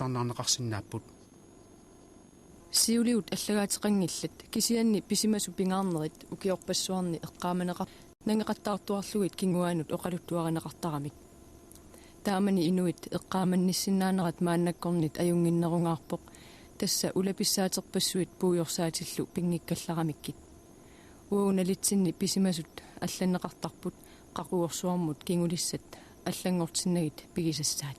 qaqorluarnaarneqarsinnaapпут siuliut аллагаатеқангиллат кисианни писимасу пингаарнерит укиорпассуарни эққааманеқар нангеқаттаартуарлугит кингуаанут оқалуттуаринеқартарамик таамани инуит эққааманниссиннаанерат мааннаккорнит аюнгиннерунгаарпоқ тасса улаписсаатерпассуит пууйорсаатиллу пингиккалларамиккит ууналитсинни писимасут алланнеқартарпут қақуорсуармут кингулиссат аллангортиннагит пигисассаат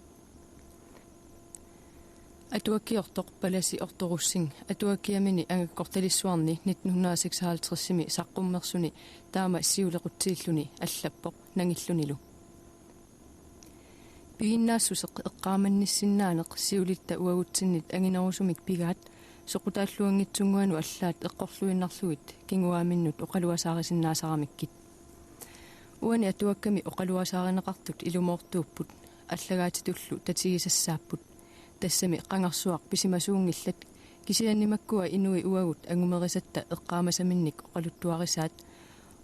атуаккиортоқ паласи орторуссин атуаккиамини ангаккорталиссуарни 1956-сими саққуммерсуни таама сиулеқутсииллуни аллаппоқ нангиллунилу пигиннаассусеқ эққааманниссиннаанеқ сиулитта уагутсиннит ангинерусумик пигаат соқутааллуангитсунгуану аллаат эққорлуиннарлугит кингуааминнут оқалуасаарисиннаасарамиккит уани атуакками оқалуасааринеқартут илумоортууппут аллагаатитуллу татигисассааппут тассами қангарсуақ писимасуунгиллат кисианнимаккуа инуи уагут ангумерисатта эққаамасаминник оқалуттуарисаат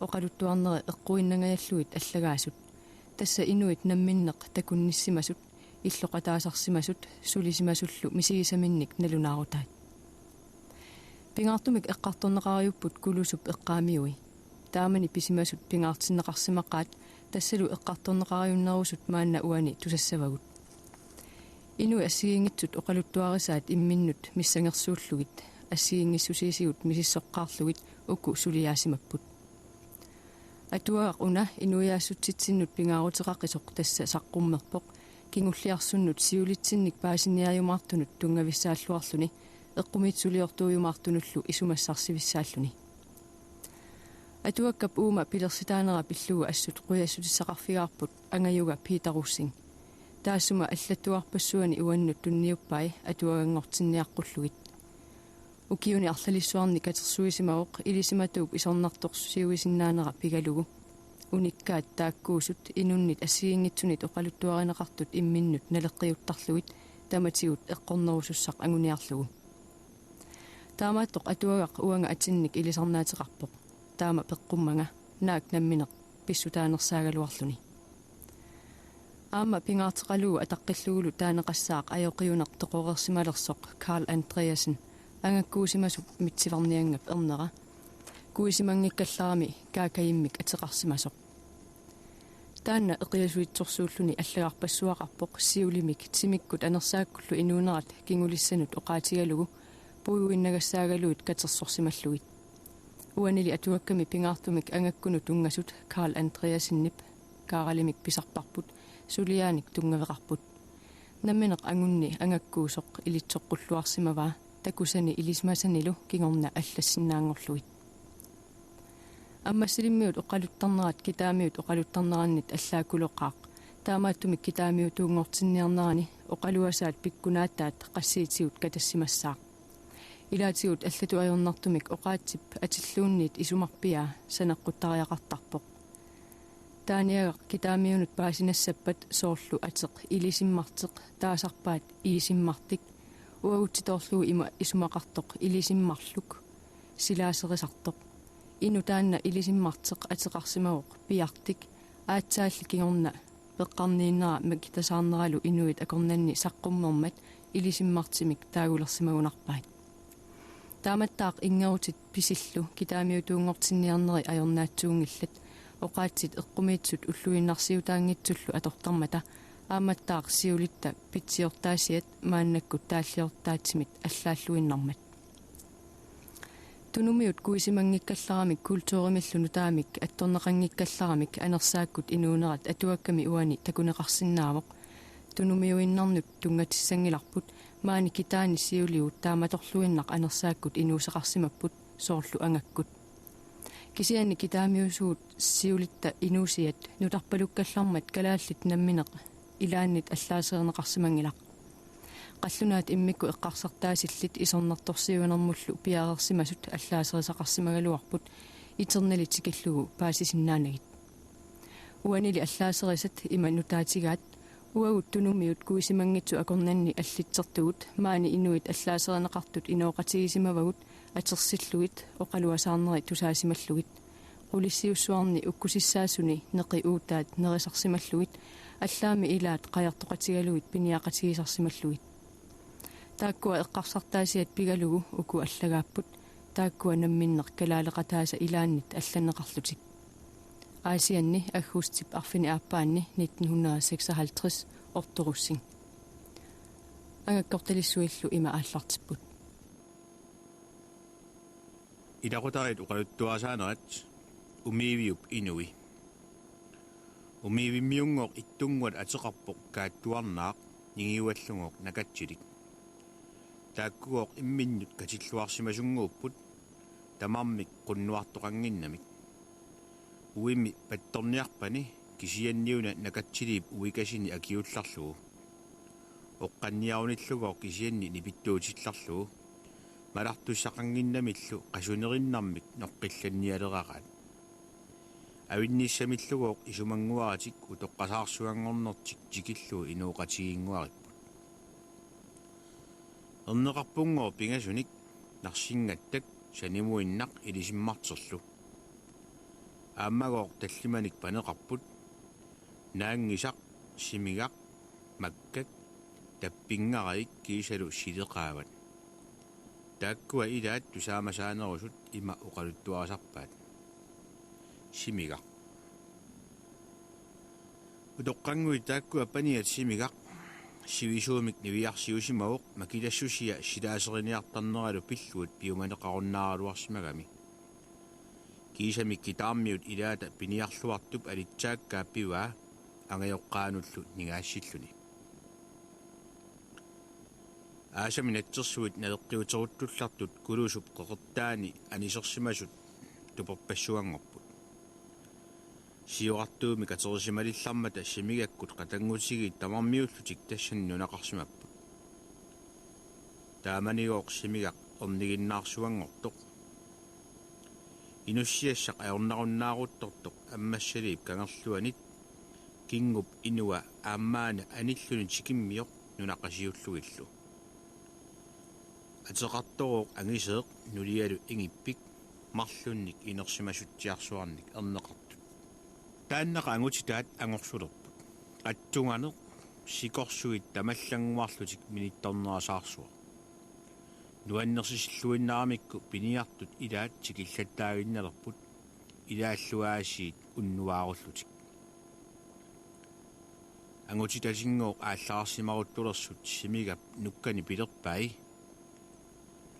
оқалуттуарнери эққуиннангаяллуит аллагаасут тасса инуит намминнеқ такунниссимасут иллоқатаасарсимасут сулисимасуллу мисигисаминник налунаарутаат пингаартумик эққарторнеқариуппут кулусуп эққаамиуи таамани писимасут пингаартиннеқарсимаққаат тассалу эққарторнеқариуннерусут маанна уани тусассавагут инуи ассигингитсут оқалуттуарисаат имминнут миссангерсууллугит ассигингиссусиисигут мисиссоққаарлугит уку сулиаасимаппут атуаақ уна инуиаассутситсиннут пингаарутеқаққисоқ тасса саққуммерпоқ кингуллиарсуннут сиулитсинник паасиниаюмаартунут тунгависсааллуарлуни эққумитсулиортуйумаартунуллу исумассарсивиссааллуни атуаккап уума пилерситаанера пиллуга ассут қуяссутиссақарфигаарпут ангаюга питаруссин таассума аллаттуарпассуани уаннут тунниуппай атуагангортинниаққуллугит укиуни арлалиссуарни катерсуисимаоқ илисиматууп исорнарторсиуисиннаанера пигалугу униккаат тааккуусут инуннит ассигингитсунит оқалуттуаринеқартут имминнут налеққиуттарлугит таматигут эққорнерусуссақ ангуниарлугу таамааттоқ атуагақ уанга атинник илисарнаатеқарпоқ таама пеққуммага наак намминеқ писсутаанерсаагалуарлуни аама пингаартеқалугу атаққиллугулу таанеқассаақ аёқиунеқ тоқорерсималерсоқ Карл Андреасен ангаккуусимасуп митсиварниангап ернера куисимангиккалларами каакаиммик атеқарсимасоқ таанна эқиасуитсорсууллуни аллагарпассуақарпоқ сиулимик тимиккут анерсааккуллу инуунерат кингулиссанут оқаатигалугу пуйуиннагассаагалуит катерсорсималлугит уанили атуакками пингаартумик ангаккуну тунгасут Карл Андреасеннип кааралимик писарпарпут сулиааник тунгавеқарпут намминеқ ангунни ангаккуусоқ илитсоққуллуарсимаваа такусани илисмасанилу кингорна аллассиннаангорлуит аммассилиммиут оқалуттарнерат китаамиут оқалуттарнераннит аллаакулоқаақ таамааттумик китаамиу туунгортинниарнерани оқалуасаат пиккунааттаат qassiitigut катассимассаақ илаатигут аллату ajornartumik оқаатсип атиллуунниит исумарпиа санеққуттариақартарпоқ тааниага китаамиунут паасинассаппат соорлу атеқ илисиммартеқ таасарпаат илисиммартик уагутситорлугу има исумақартоқ илисиммарлук силаасерисартоқ ину таанна илисиммартеқ атеқарсимавоқ пиартик аатсаалли кигорна пеққарнииннера макитасаарнералу инуит акорнанни саққуммермат илисиммартимик таагулерсимагунарпаат тааматтаақ ингерутит писиллу китаамиутуунгортинниарнери ajornaatsuungillat оқаатсит эққумиитсут уллуиннарсиутаангитсуллу атортармата ааматтаақ сиулитта питсиортаасиат мааннаккут тааллиортаатсимит аллааллуиннармат тунумиут куисимангиккалларамик культууримиллуну таамик атторнеқангиккалларамик анерсааккут инуунерат атуакками уани такунеқарсинаавоқ тунумиуиннарнут тунгатиссангиларпут маани китаани сиулиут тааматорлуиннақ анерсааккут инуусеқарсимаппут соорлу ангаккут кисиани китаамиусуут сиулитта инуусиат нутарпалуккаллармат калааллит намминеқ илааннит аллаасернеқарсимангилақ қаллунаат иммикку эққарсартаасиллит исорнарторсиуанермуллу пиаарерсимасут аллаасерисақарсимагалуарпут итерналитикиллугу паасисиннаанагит уанили аллаасерисат има нутаатигаат уагут тунумиут куисимангитсу акорнанни аллитсертугут маани инуит аллаасернеқартут инооқатигисимавагут атерсиллугит оқалуасаарнери тусаасималлугит qulissиуссуарни уккусиссаасуни неқи уутаат нерисарсималлугит аллаами илаат қаяртоқатигалугит пиниақатигисарсималлугит Taakkua eqqarsartaasiat pigalugu uku allagaaput taakkua namminneq kalaaleqataasa ilaannit allanneqarlutik aasianni agguustip arfini aappaanni 1956 ortorussing angakkortalissuillu ima aallartipput Idaqutarit uqaluttuasaanerat umiiviup inui umiivimmiungoq ittunguat ateqarpoq kaattuarnaaq ningiuallungoq nakatsilik taakkugoq imminnut katilluarsimasunguupput tamarmik qunnuartoqanginnamik uimmi pattorniarpani kisianniuna nakatsiliip uikasini akiullarlugu oqqanniarunillugoq kisianni nipittuutillarlugu malartussaqanginnamillu qasunerinnarmik noqqillannialeraqaat awinnissamillugoq isumanguaratik utoqqasaarsuangornertik tikillu inuuqatigiinguaripput erneqarpunngor pingasunik narsingattak sanimuinnaq ilisimmarterlu aammagoq tallimanik paneqarput naangisaq simigaq makkak tappingaraik kiisalu sileqaavat taakkua ilaat tusaamasaanerusut ima uqaluttuarasarpaat simigaq utoqqangui taakkua paniat simigaq sivisuumik niviarsiusimaguq makilassusia silaaseriniartarneralu pilluut piumaneqarunnaaruarsimagami kiisamik kitaarmiut ilaata piniarluartup alitsaakkaappiwaa angajoqqaanullu ningaassilluni aasami natsersuit naleqqiuteruttullartut kulusup qeqertaani anisersimasut tuperpassuangorput siorartuumi katerisimalislarmata simigakkut qatangutigit tamarmiullutik tassan nunaqarsimapput taamanigoq simigaq orniginnaarsuangortoq inussiassaq aornarunnaaruuttortoq ammassaliip kangerluanit kingup inua aammaana anilluni tikimmiyoq nunaqasiullugillu ateqartoruq angiseeq nulialu ingippik marlunnik inersimasuttiarsuarnik erneqartut taannaqa angutitaat angorsulerput qattungane sikorsuit tamallanguarlutik minittornerasaarsua nuannersissilluinnaramikku piniartut ilaat tikillаттаагинналерпут илааллуаасиит уннуааруллутик angutitasinngoq ааллаарсимаруттулерсут симигап нуккани пилерпай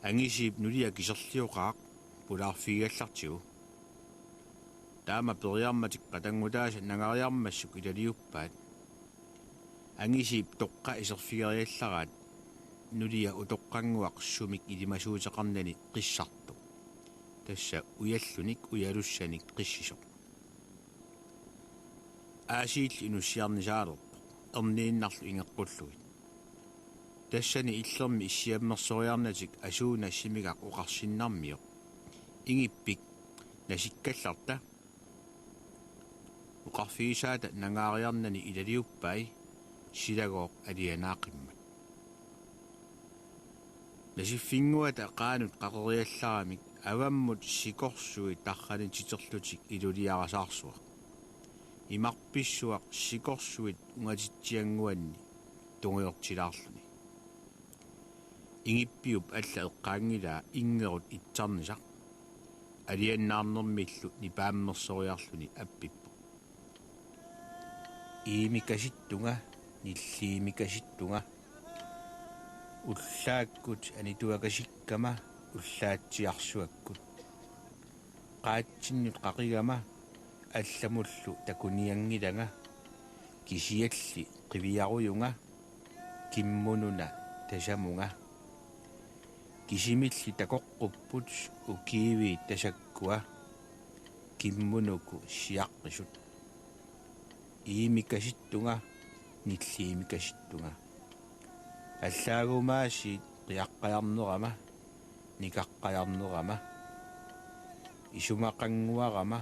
ангисип нулиа кисерлиоqaaq пулаарфигаллартигу таама периарматик qatangutaasa nangaриармассук илалиуппаат ангисип тоққа исерфигериаллараат нулиа утоққангуақ сумик илимасуутеқарнани қиссарту тасса уяллуник уялуссаник қиссисоқ аасиил инуссиарнисаалерпо эрнииннарлу ингеққуллугит тассани иллерми иссиаммерсориарнатик асууна симигақ оқарсиннармиоқ ингиппик насиккалларта уқарфигисаата нангаариарнани илалиуппай силагооқ алианаақиммат насиффингуата qaanut qaqeriallaramik avammut sikorsuи tarrani titерлутик ilulиарасаарсуа имарписсуақ сикорсуит унгатитсиангуанни тунгиортилаарлуни ингиппиуп алла эққаангилаа ингерут итсарнисақ алианнаарнэрмиллу нипааммерсориарлуни аппиппо иимикаситтунга ниллиимикаситтунга уллааккут анитуакасиккама уллаатсиарсуаккут qaatsinнут qaqigama алламуллу такуниангилага кисиалли qivиарuyunga киммунуна тасамунга кисимилли такоққуппут укииви тасаккуа киммунуку сиаққисут иимикаситтунга ниллиимикаситтунга аллаагумааси қиаққаярнерама никаққаярнерама исумақангуарама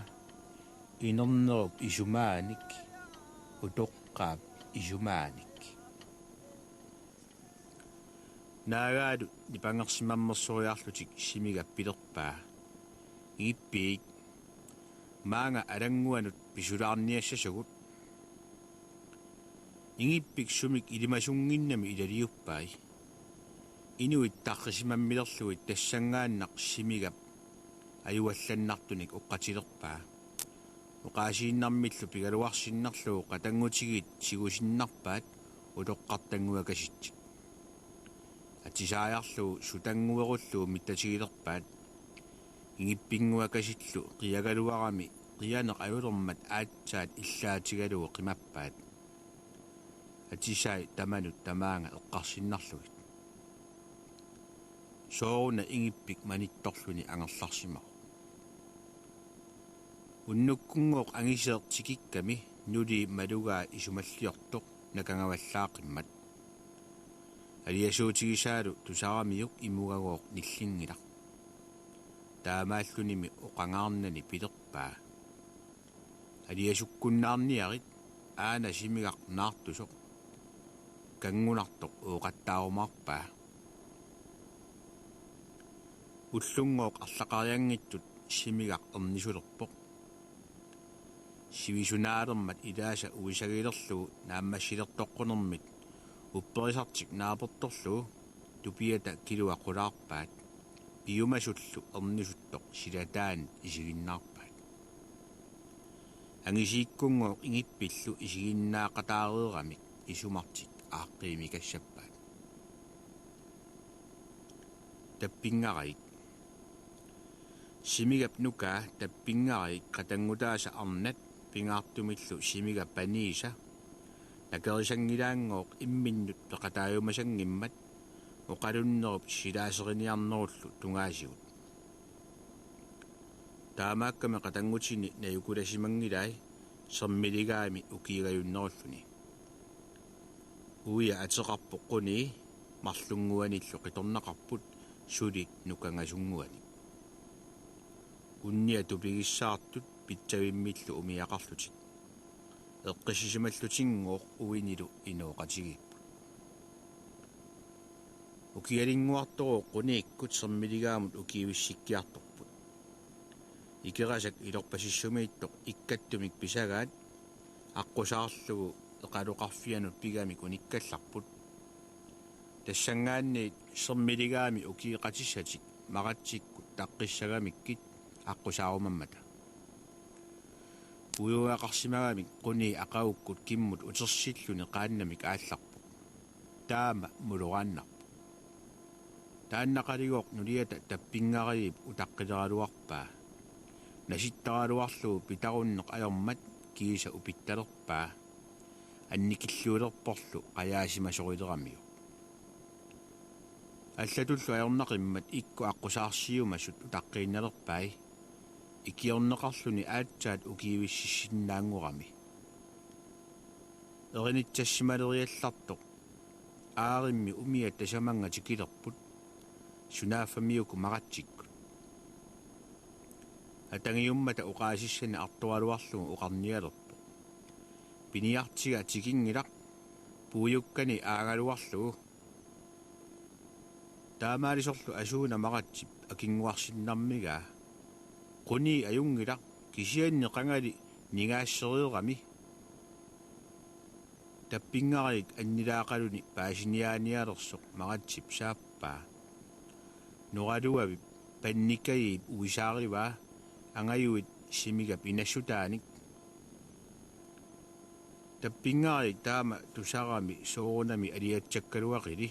инернеруп исумааник утоққаап исумааник наагаалу нипангерсимаммерсориарлутик симигап пилерпаа иппиик маанга алангуанут писулаарниассасагут ингиппик сумик илимасунгиннами илалиуппай inuit taqqisimammilerluit tassangaannaq simigap ajuallannartunik uqqatilerpaa uqaasiinnarmillu pigaluarsinnarlugu qatangutigit sigusinnarpaat utoqqartanguakasittik atisaajarlugu sutanguerullugu mittatigilerpaat ingippinguakasillu qiagaluarami qianeq ajulermat aatsaat illaatigalugu qimappaat atisai tamanut tamaanga eqqarsinnarlugit sooruna ingippik manittorluni angerlarsimaq unnukkunngooq angiseertikikkami nuli malugaa isumalliortoq nakangavallaaqimmat aliasuutigisaalu tusaramiuk imugagooq nillingilaq taamaallunimi oqangaarnani pilerpaa aliasukkunnaarniarit aana simigaq naartusoq kangunartoq uuqattaarumaarpaa ullungooq арлақариангиттут симигақ ернисулерпоқ сивисунааlermat илааса уисагилерлугу нааммассилертоққунэрмит упперисартик нааперторлугу тупиата килуаққулаарпаат пиумасуллу ернисуттоқ силатаанит исигиннаарпаат ангисииккунгооқ ингиппиллу исигиннаақатаареерамик исумартик ааққиими кассаппаат таппингараик simigap nuka tappingarik qatangutaasa arnat pingaartumillu simiga paniisa nakerisangilaangooq imminnut peqataayumasangimmat oqalunnerup silaaseriниarnerullu tungaasigut taamaakkami qatangutini nayukulasimangilai sermiligaami ukiigayunnerulluni uya ateqarpoqquni marlunguanillu qitornaqarput sulit nukangasunguani unnia tupigissaartut pitsavimmillu umiaqarlutik eqqissisimallutinngooq uinilu inooqatigippu ukialinguartoroo quniikkut sermiligaamut ukiivissikkiartorput ikerasak ilorpasissumiittoq ikkattumik pisagaat аққусаарлугу эқалоқарфианут пигамик униккалларпут тассангаанни сермилигаами укиеқатиссатик маратсиккут таққиссагамиккит аққусаарумаммата уюаақарсимагамик қуни ақауккут киммут утерсиллуни қааннамик аалларпу таама мулорааннарпу тааннақалигоқ нулиата таппингариип утаққилералуарпаа наситтаралуарлугу питаруннеқ аёрмат кииса упитталерпаа анникиллуилерпорлу қаяасимасорилерамиу аллатуллу аёрнақиммат икку аққусаарсиумасут утаққиинналерпай икиорнеқарлуни аатсаат укиивиссиссиннаангорами эринитсассималериаллартоқ ааримми умиа тасаманга тикилерпут сунаафамиуку маратсиккут атангиуммата уқаасиссани артуалуарлугу уқарниалерпо пиниартига тикингилақ пууюккани аагалуарлугу таамаалисорлу асууна маратсип акингуарсиннармигаа қуни аюнгилақ кисианни қангали нигаассериерами таппингарик аннилаақалуни паасиниааниалерсоқ маратсип сааппаа норалуави панникаи уисаариваа ангаюит симига пинассутааник таппингарик таама тусарами соорунами алиатсаккалуақили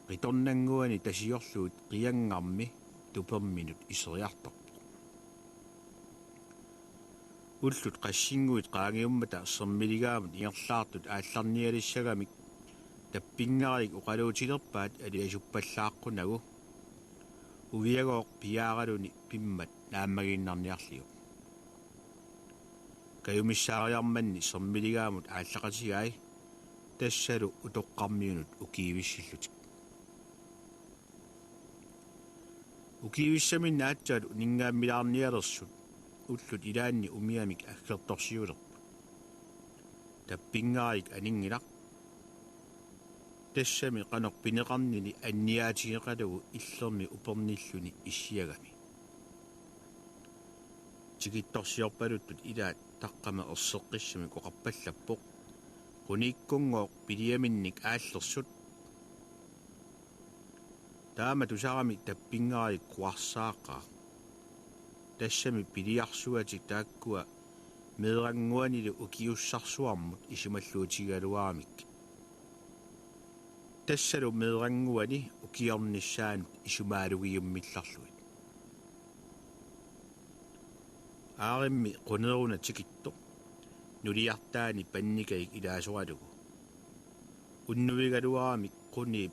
qitornanguani tasiorluut qiangarmi tuperminut iseriartorpo ullut qassinguit qaangiummata sermiligaamut igerlaartut aallarnialissagamik tappingarik uqaluutilerpaat aliasuppallaaqqunagu uviagooq piaaraluni pimmat naammaginnarniarliu kayumissaariarmanni sermiligaamut aallaqatigai tassalu utoqqarmiunut ukiivissillutik ukiivissamin naatsalu ningaammilaarnialersut ullut ilaanni umiamik aggertorsiulerpu tappingarik aningilaq тассами qanoq pineqarnini anniaatigeqalugu illermi upernilluni issiagami tikittorsiorpaluttut ilaat taqqama erseqqissami qoqarpallappoq quniikkunngooq piliaminnik aallersut Taama tusarami tappingaari kuarsaaqa. Tassami piliarsuatik taakkua meeranguanilu ukiussarsuarmut isimalluutigaluaramik. Tassalu meeranguani ukiornissaanut isumaalugiummillarluit. Aarimmi quneruna tikitto nuliartaani pannikaik ilaasuralugu. Unnuvigaluaramik quni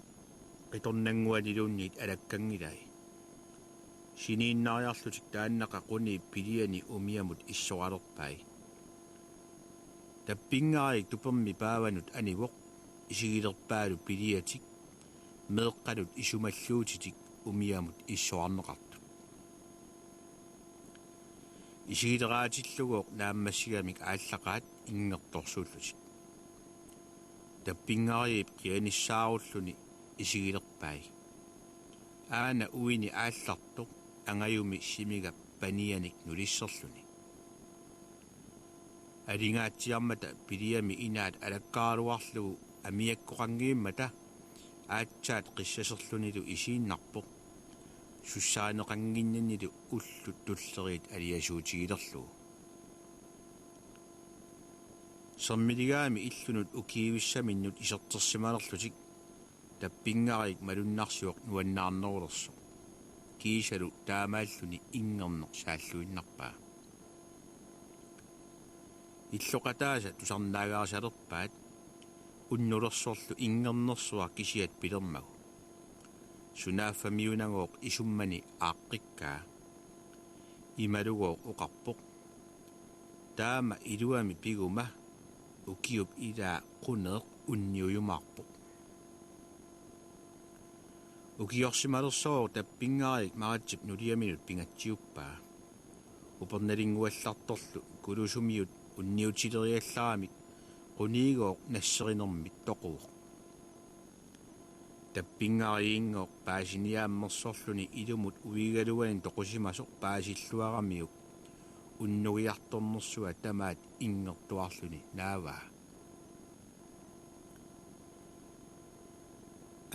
qitornanguaniluunniit alakkangilai. Siniinnaariarlutik taannaqa quni piliani umiamut issoralerpai. Tappingaarik tupermi paavanut anivoq isigilerpaalu piliatik meeqqalut isumalluutitik umiamut issoarneqartu. Isigileraatilugoq naammassigamik aallaqaat ingertorsuullutik. Tappingaariip qianissaarulluni isigilerpai. Aana uini aallartoq angayumi simiga panianik nulisserluni. Alingaatiarmata piliami inaat alakkaaruarlugu amiakkoqangiimmata aatsaat qissaserlunilu isiinnarpoq sussaaneqanginnanilu ullut tulleriit aliasuutigilerlugu. Sermiligaami illunut ukiivissaminnut isertersimalerlutik tappingaarik malunnarsuoq nuannaarnerulersu. Kiisalu taamaalluni ingerneq saalluinnarpaa. Illoqataasa tusarnaagaarsalerpaat unnulersorlu ingernersuar kisiat pilermagu. Sunaaffamiunangooq isummani aaqqikkaa. Imalugooq uqarpoq. Taama iluami piguma ukiup ilaa quneeq unniuyumaarpoq. Ukiorsimalersoor tappingaarik maratsip nuliaminut pingatsiuppaa. Upernalinguallartorlu kulusumiut unniutileriallaramik quniigooq nasserinermit toquuq. Tappingaariingooq paasiniaammersorluni ilumut uigaluanin toqusimasoq paasilluaramiuk unnugiartornersua tamaat ingertuarluni naavaa.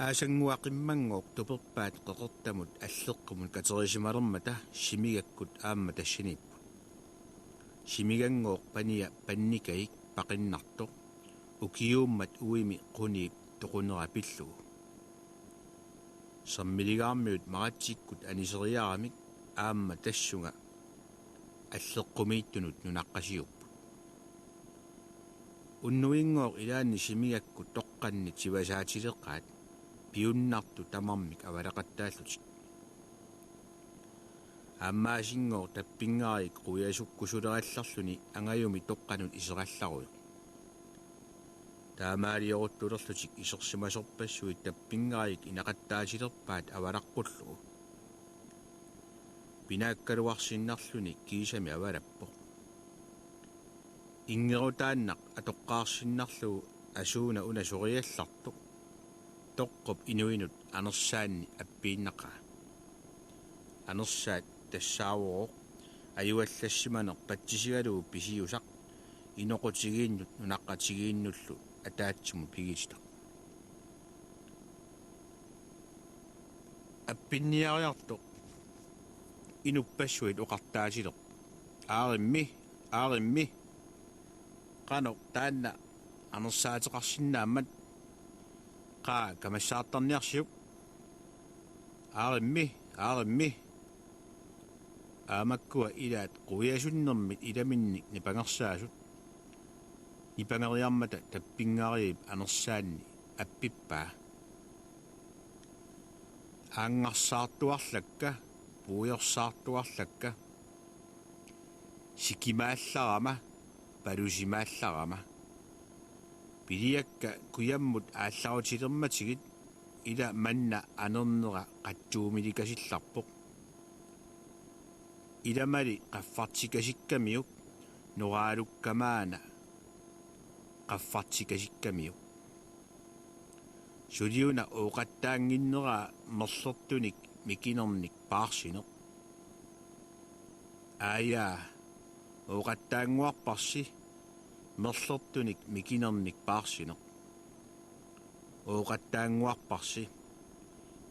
Aasanguaqimmanngooq tuperpaat qeqertamut alleqqumut katerisimalermata simigakkut aamma tassinippu. Simiganngooq pania pannikaik paqinnartoq ukiuummat uimi quniip toqunerapillugu. Sermiligaarmiut maratsikkut aniseriaramik aamma tassunga alleqqumiittunut nunaqqasiuppu. Unnuingooq ilaanni simigakkut toqqanni tivasaatileqqaat piunnartu tamarmik avalaqattaallutik. Aammaasingooq tappingaarik quiasukkusulerallarluni angayumi toqqanut iserallaruyuq. Taamaalioruttulerlutik isersimasorpassuit tappingaarik inaqattaatilerpaat avalaqqullugu. Pinaakkaluarsinnarluni kiisami avalappoq. Ingerutaannaq atoqqaarsinnarlugu asuuna una soriallartoq. Toqqop inuinut anersaanni appiinnaqaa. Anersaat tassaavuroq ayuallassimaneq pattisigalugu pisiusaq inoqutigiinnut nunaqqatigiinnullu ataatsumut pigistaq. Appinniariartoq inuppassuit oqartaasileq. Aarimmi qanoq taanna anersaateqarsinnaammat qaa kamassaartarniarsiuk. Aarimmi aamakkua ilaat quiasunnermit ilaminnik nipangersaasut. Nipangeriarmata tappingaariip anersaanni appippaa. Aangarsaartuarlakka puuyorsaartuarlakka sikimaallarama palusimaallarama piliakka kuyammut aallarutilermatigit ila manna anernera qattuumilikasillarpoq. Ilamali qaffartikasikkamiuk noraalukkamaana qaffartikasikkamiuk. Suliuna uqattaanginneraa merlertunik mikinernik paarsineq. Aayaa uqattaanguarparsi merlertunik mikinernik paarsineq. Uqattaanguarparsi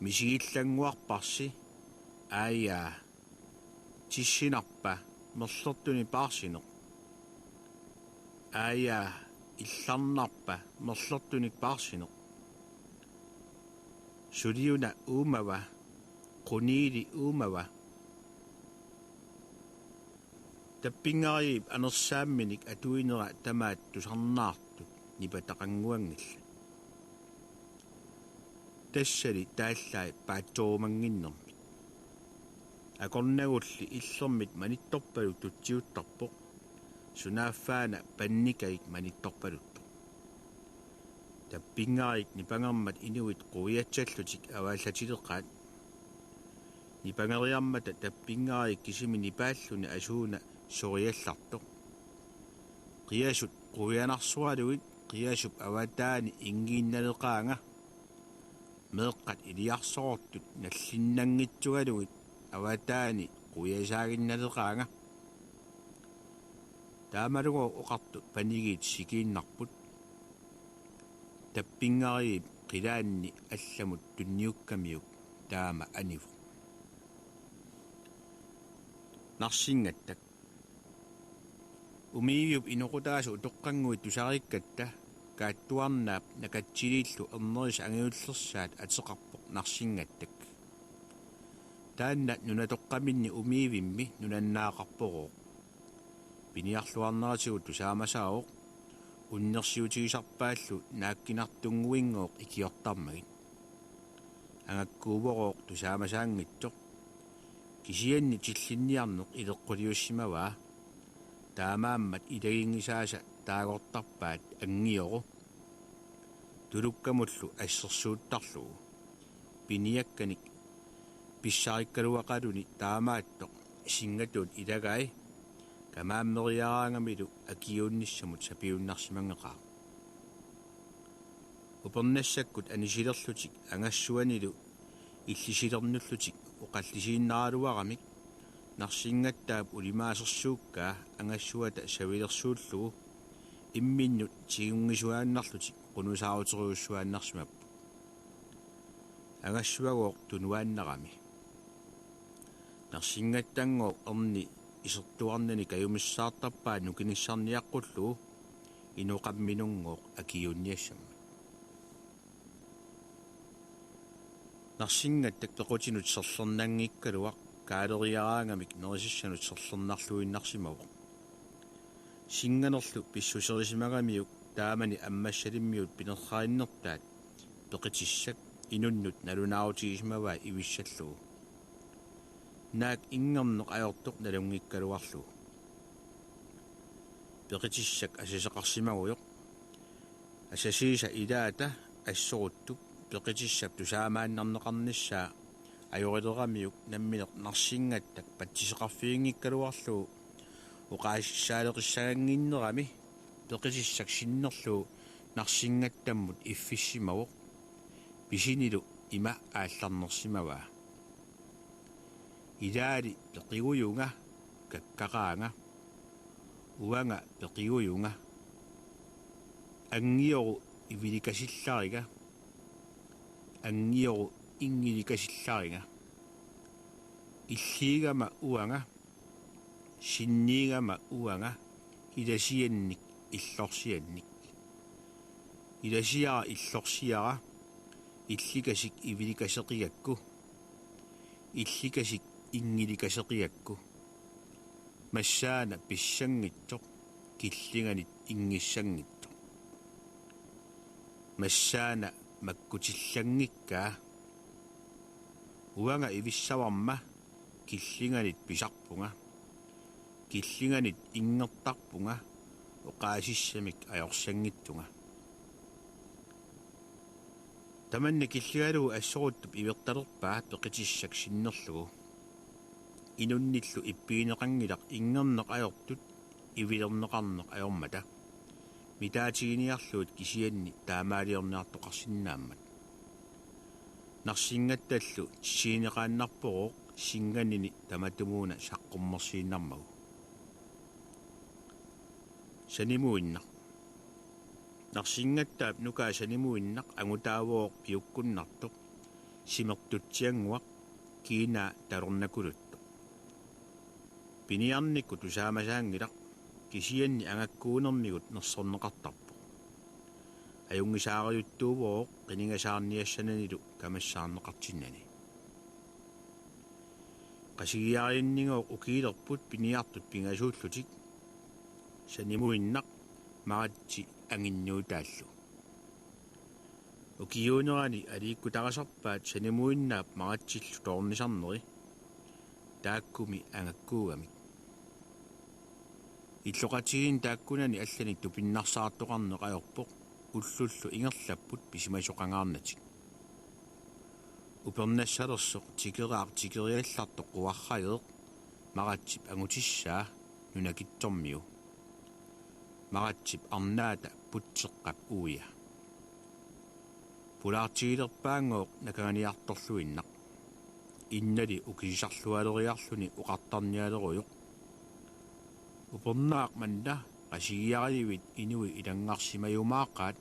мисигиллангуарпарси аая тиссинарпа мерлэртуни паарсинеқ аая илларнарпа мерлэртуник паарсинеқ сулиуна уумава quniili uumava tappingaariip anersaamminik atuinera tamaat tusarnaartut nipataqanguangilla tassali taallai paattorumanginnermit akornagulli illermit manittorpalu tutsiuttarpoq sunaaffaana pannikaik manittorpaluttu tappingaarik nipangermat inuit quiatsallutik avaallatileqaat nipangeriarmata tappingaarik kisimi nipaalluni asuuna soriallartoq qiasut quyanarsualuit qiasup avataani ingiinnaleqaanga meeqqat iliarsorortut nallinnangitsugaluit avataani quyasaaginnaleqaanga taamalugo oqartu panigiit sikiinnarput tappingariip qilaanni allamut tunniukkamiuk taama anivu narsingattak umiiviup inoqutaasu utoqqanguit tusarikkatta kaattuarnaap nakatsiliillu erneris angiullersaat ateqarpoq narsingattak taanna nunatoqqaminni umiivimmi nunannaaqarpoqoq piniarluarneratigut tusaamasaoq unnersiutigisarpaallu naakkinartunguinngooq ikiortarmagit angakkuuvoroq tusaamasaangittoq kisianni tillinniarneq ileqquliussimavaa taamaammat ilagingisaasa taagortarpaat angioru tulukkamullu assersuuttarlugu piniakkanik pissarikkaluaqaluni taamaattoq singatuut ilagai kamaammeriaraangamilu akiuunnissamut sapiunnarsimangeqaa upernassakut anisilerlutik angassuanilu иллисилернуллутик оқаллисииннаралуарамик нарсингаttaап улимаасерсууккаа ангассуата савилерсууллугу имминнут тигунгисуааннарлутик qunusaaruteriussуааннарсимаппу ангассуагооқ тунуааннарами нарсингаттангоо ерни исертуарнани каюмиссаартарпаа нукиниссарниаққуллугу инуқамминунгооқ акиунниассама нарсингаттак пеқутинут серлернангиккалуақ каалериараангамик нерисиссанут серлернарлуиннарсимавоқ синганерлу писсусерисимагамиук таамани аммассалиммиут пинерраиннертаат пеқитиссак инуннут налунаарутигисмаваа ивиссаллугу наак ингернеқ аёртоқ налунгиккалуарлугу пеқитиссак асисеқарсимагуйоқ асасииса илаата ассоруттук пеқитиссап тусаамааннарнеқарниссаа ajorillerammiuk nammineq narsingattak patsisеқарфиингиккалуарлуу уқаассаалеқиссаганнгиннерами пеқисиссак синнерлуу нарсингаттаммут иффиссимавоқ писинилу има аалларнерсимаваа идаали пеқигуюнга каккараанга уанга пеқигуюнга ангиору ивиликасилларига ангиору ингиликасилларига иллигама уанга синнигама уанга иласианник иллорсианник иласиара иллорсиара илликасик ивиликасеқиакку илликасик ингиликасеқиакку массаана писсангитсоқ киллинганит ингиссангитсоқ массаана маккутиллангиккаа уанга ивиссаварма киллинганит писарпунга киллинганит ингертарпунга оqaasissamik ajorsanngittunga таманна киллигалугу ассоруттуп иверталерпаа пеқитиссак синнерлугу инунниллу иппиинеқангилақ ингернеқ ajortut ивилернеқарнеқ ajormata митаатигиниарлуут кисианни таамаалиорниартоқарсинааммат нарсингатталлу сиинеқааннарпороқ синганини таматумууна саққуммерсииннармагу санимуиннақ нарсингаттаап нукаа санимуиннақ ангутаавооқ пиуккуннартоқ simertutsianguaq kiina talornakuluttu piniarnikku tusaamasaangilaq kisianni angakkuunermigut nersorneqartarpu ajungisaariuttuuvooq qiningasaarniassananilu kamassaarneqartinnani qasigiarianningooq ukiilerput piniartut pingasuullutik sanimuinnaq maratsi anginnuutaallu ukiuunerani aliikkutaqasarpaat sanimuinnaap maratsillu toornisarneri taakkumi angakkuugamik иллоqatigiin taakkunani allani tupinnarsaartoqarneq ajorpoq ullullu ingerlapput pisimasoqangaarnatik upernassalersoq tikeriallartoq quarrayeeq maratsip angutissaa nunakitsormiu maratsip arnaata putseqqap uuya pulaartigilerpaangooq nakaganiartorluinnaq innali ukisisarlualeriarluni uqartarnialeruyoq upernaaq manna qasigiarivit inui ilangarsimayumaaqaat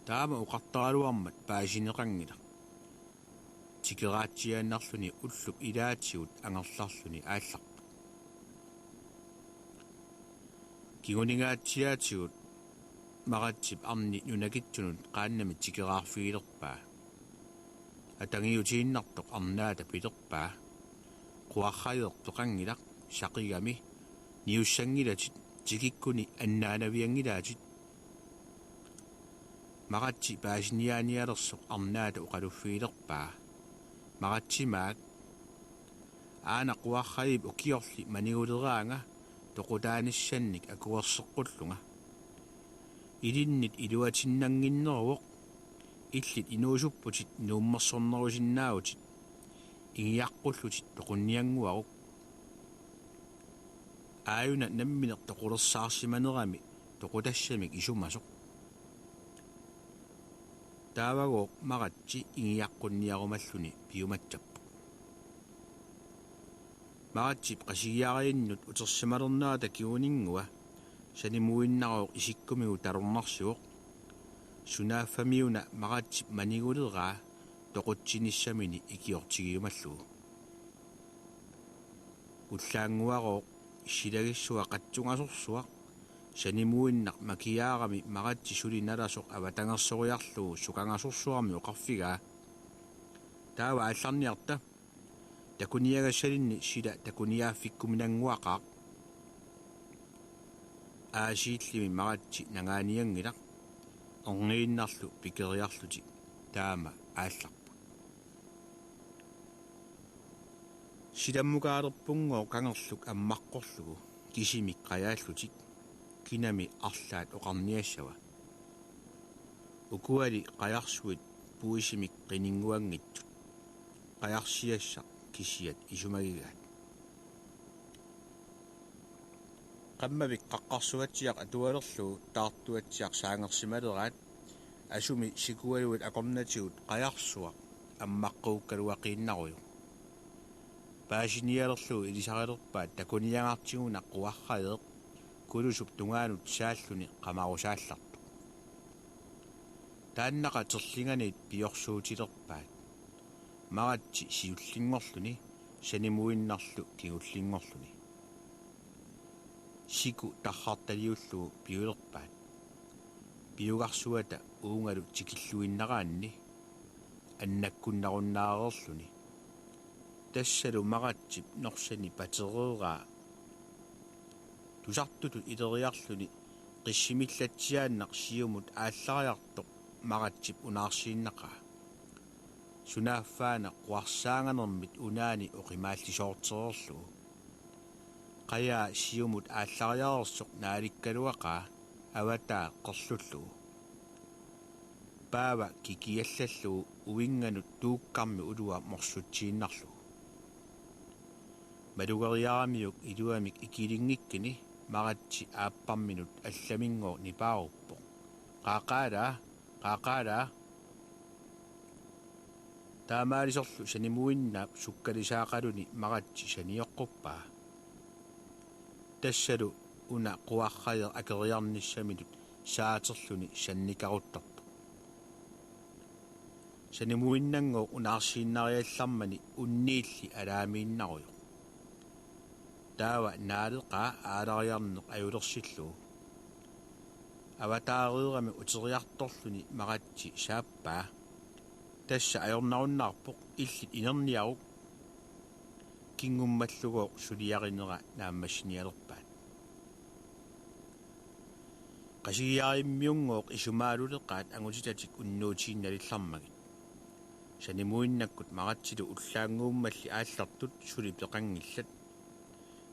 taama uqartaraluarmat paasineqangila tikeraatiaannarluni ullup ilaatigut angerlarluni aallarpu kiguningaatiaatigut maratsip arni nunakitsunut qaannami tikeraarfigilerpaa atangiutiinnartoq arnaata pilerpaa quarrayeerpeqangilaq saqigami niussangilatit tikikkuni annaanaviangilaatit maratsi paasiniaanialersoq arnaata uqaluffiilerpaa maratsimaak aana quarrayip ukiorli maniguleraanga toqutaanissannik akuerseqqulluga ilinnit iluatinnanginneruoq illit inuusupputit nuummersornerusinnaagutit ingiaqqullutit toqunnianguaruq aayuna nammineq toqulersaarsimanerami toqutassamik isumasoq taavagooq maratsi ingiaqqunniarumalluni piumatsappu maratsip qasigiariinnut utersimalernaata kiuningua sanimuinnarooq isikkumigu talornarsiuq sunaaffamiuna maratsip maniguleraa toqutsinnissamini ikiortigiumallugu ullaanguarooq silagissua qatsungasorsuaq sanimuinnaq makiaarami maratsi sulinalasoq avatangersoriarlugu sukangasorsuarmi oqarfigaa taava алларниарта такуниагасалинни сила такуниааффиккуминангуақаа аасииллими маратси нагааниангилақ орнеиннарлу пикериарлути таама аалларпу силаммукаалерпунгоо кангерлук аммаққорлугу кисимик қаяаллутик кинами арлаат оқарниассава укуали қаярсуит пуисимик қинингуангитсут қаярсиассақ кисиат исумагигаат qamмавик qaqqarsuatiaq atualерлугу таартуатсиақ саангерсималераат асуми сикуалуит акорнатигут qaярсуақ аммаққууккалуақииннаруйу паасиниалерлугу илисарилерпаат такуниангаартигуна quarrayeeq кулусуп тунгаанут сааллуни qamарусаалларту тааннаqa терлинганит пиорсуутилерпаат маратси сиуллингорлуни санимуиннарлу кигуллингорлуни сику тархарталиуллугу пиулерпаат пиугарсуата уунгалу тикиллуиннараанни аннаккуннаруннаарерлуни тассалу маратсип норсани патереераа тусартуту илериарлуни қиссимиллатсиааннақ сиумут ааллариартоқ маратсип унаарсииннақаа сунааффаана қуарсаанганермит унаани оқимааллисоортерерлугу қаяа сиумут ааллариарерсоқ нааликкалуақаа аватаа қерлуллугу паава кикиаллаллугу уинганут тууккарми улуа морсутсииннарлугу малугериарамиук илуамик икилингиккини маратси ааппарминут алламингоо нипааруппо qaaqaalaa таамаалисорлу санимуиннаап суккалисаақалуни маратси саниоққуппаа тассалу уна quarrayer акериарниссамилут саатерлуни санникаруттарпу Sanimuinnango unaarsiinnariallarmani unniilli alaamiinnaruyo. Taava naaleqa aalariarneq ajulersillu. Avataariurami uteriartorluni maqatsi saappaa. Tassa ajornarunnarpoq illit inerniaruk. Kingummallugoq suliarinera naammassinialerpaat. Qasigiarimmiungoq isumaaluleqaat angutitatik unnuutiinnalillarmagit. Sanimuinnakkut maqatsilu ullaanguummalli aallartut suli peqangillat.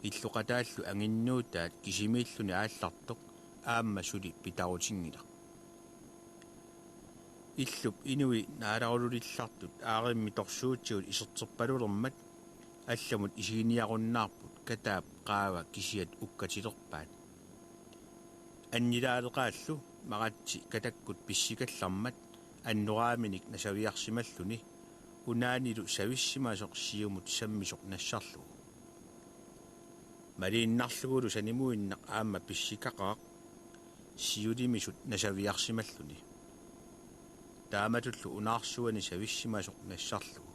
Illuqataallu anginnuutaat kisimiilluni aallartoq aamma suli pitarutingila. Illup inui naalarululillartut aarimmi torsuutigut iserterpalulermat allamut isiiniarunnaarput kataap qaava kisiat ukkatilerpaat. Annilaaleqaallu maqatsi katakkut pissikallarmat annoraaminik nasaviarsimalluni unaanilu savissimasoq siumut sammisoq nassarlugu. Maliinnarlugulu sanimuinnaq aamma pissikaqaq siulimisut nasaviarsimalluni. Taamatullu unaarsuani savissimasoq nassarlugu.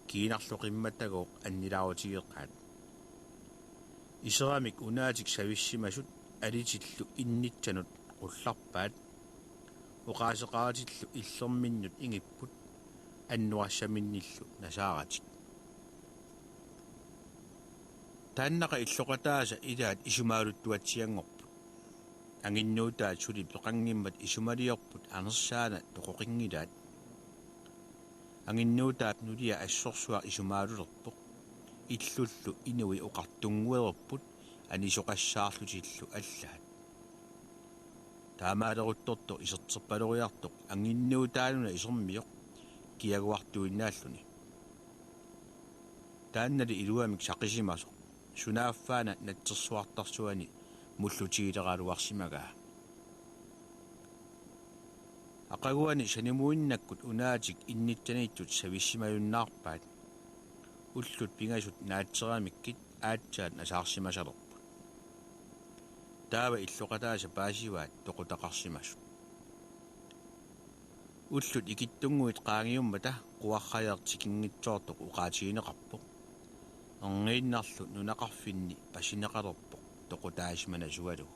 Kiinarluqimmatagooq annilaarutigеqaat. Iseramik unaatik savissimasut alitillu innitsanut qullarpaat uqaaseqaratillu illerminnut ingipput annuassaminnillu nasaaratik. Taannaqa illoqataasa ilaat isumaaluttuatsiangorput. Anginnuutaat suli peqangimmat isumaliorput anersaana toqoqingilaat. Anginnuutaat nulia assorsuaq isumaalulerpoq illullu inui uqartunguererput anisoqassaarlutillu allaat. Taamaaleruttortoq iserterpaloriartoq anginnuutaanuna isermioq kiaguartuinnaalluni. Taannali iluamik saqisimasoq sunaaffaana natsersuartarsuani mullutiileraluarsimagaa. Aqaguani sanimuinnakkut unaatik innitsanitut savissimayunnaarpaat ullut pingasut naatseramikkit aatsaat nasaarsimasalerput. Taava illoqataasa paasivaat toqutaqarsimasut. Ullut ikittunguit qaangiummata quarrajartikingitsoortoq uqaatigineqarpoq. Erniinnarlu nunaqarfinni pasineqalerpoq toqutaasimanasualugu.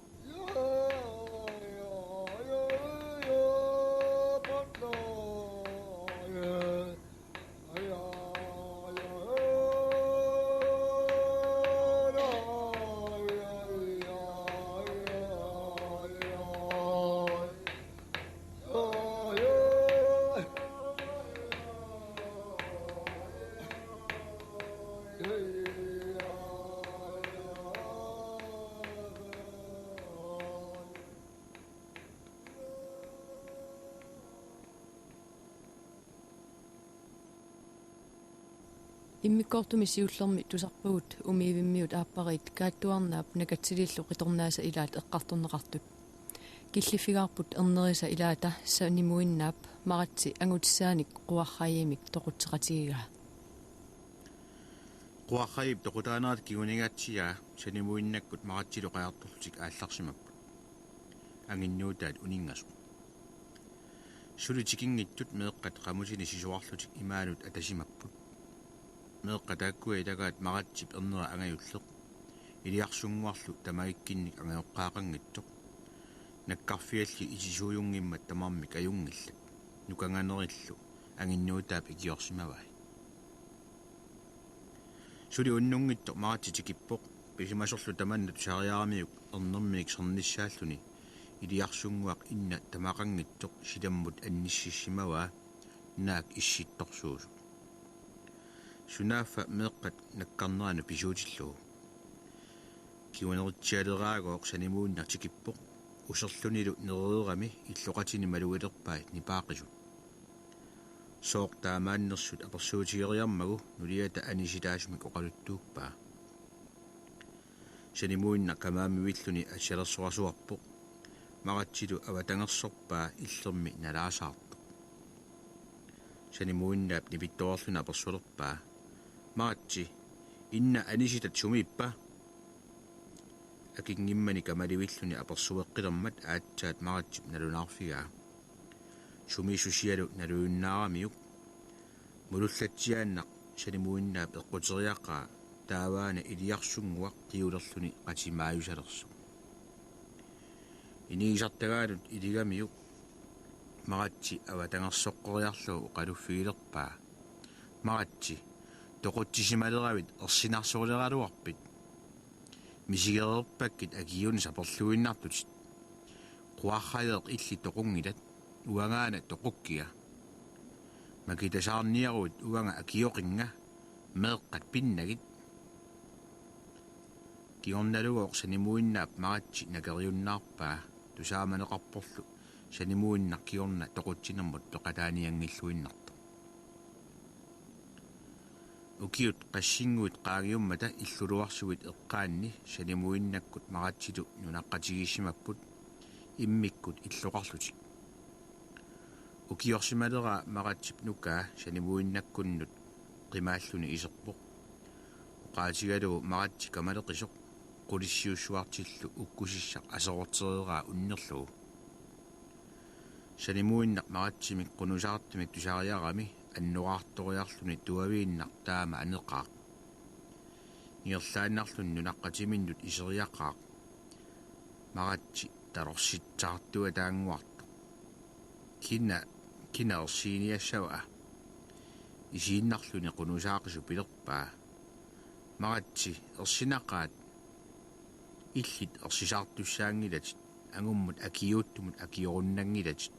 Immikkortumi siullermi tusarpugut umiivimmiut aapparit kaattuarnaap nakatsirillu qitornaasa ilaat eqqartorneqartut. Killiffigaarput ernerisa ilaata sanimuinnaap maqatsi angutissaanik quarrayimik toqutseqatigigaa. Quarrayip toqutaanaat kigunigatsigaa sanimuinnakkut maqatsilu qajartorlutik aallarsimapput. Anginnuutaat uningasu. Sulitikingittut meeqqat qamutini sisuarlutik imaanut atasimapput. Meeqqataakkuga ilagaat maqatsip ernera angajulleq iliarsunguarlu tamagikkinnik angajoqqaaqanngittoq nakkarfialli isisuujungimmat tamarmik ajungillat nukanganerillu anginnuutaap ikiorsimavai. Suli unnungittoq maqatsitikippoq pisimasorlu tamannat sariaramiuk ernermiik sernissaalluni iliarsunguaq inna tamaqanngittoq silammut annississimavaa naak issittorsuusu. Sunaafa meeqqat nakkarnerana pisuutillugu. Kiuneritialeraagoq sanimuunnartikippoq userlunilu nereerami illoqatini maluilerpaat nipaaqisut. Sooq taamaannersut apersuutigeriarmagu nuliata anisilaasmik oqaluttuuppaa. Sanimuunna kamaamivilluni assalersorasuarpoq maqatsilu avatangersorpaa illermi nalaasaartoq. Sanimuunnaap nipittoorluna apersulerpaa Maatsi, inna anisitat sumippa. Akingimmani kamalivilluni apersueqqilermat aatsaat maqatsip nalunaarfigaa. sumiisusialu naluunnaaramiuk mulullatsiaannaq sanimuinnaap eqquteriaqaa taavaana iliarsunguaq qiulerluni qatimaayusalersu iniisartagaalut iligamiuk maratsi avatangersoqqoriarlugu qaluffigilerpaa maratsi toquttisimaleraavit ersinarsuuleraluarpit misigererpakkit akiuni saporluinnartutit quarrayeeq illi toqungilat uangaana toqukkiga makitasaarniaruut uanga akioqinga meeqqat pinnagit kiornalugoq sanimuinnaap maratsi nakeriunnaarpaa tusaamaneqarporlu sanimuinnaq kiorna toquttinermut toqataaniangilluinnartu ukiut qassinguit qaagiummata illuluarsuit eqqaanni sanimuinnakkut maratsilu nunaqqatigissimapput immikkut illoqarlutik ukiorsimalera maratsip nukaa sanimuinnakkunnut qimaalluni iserpoq uqaatigalugu maratsi kamaleqisoq qulissiussuartillu ukkusissaq asorortereeraa unnerlugu sanimuinnaq maratsimik qunusaartimik tusaariarami annoqaartoriarluni tuaviinnaq taama aneqaaq nierlaannarlun nunaqqatiminnut iseriaqaaq maratsi talorsittaartua taanguartu kina ersiiniassava isiinnarluni qunusaaqisu pilerpaa maratsi ersinaqaat illit ersisaartussaangilatit angummut akiuuttumut akiorunnangilatit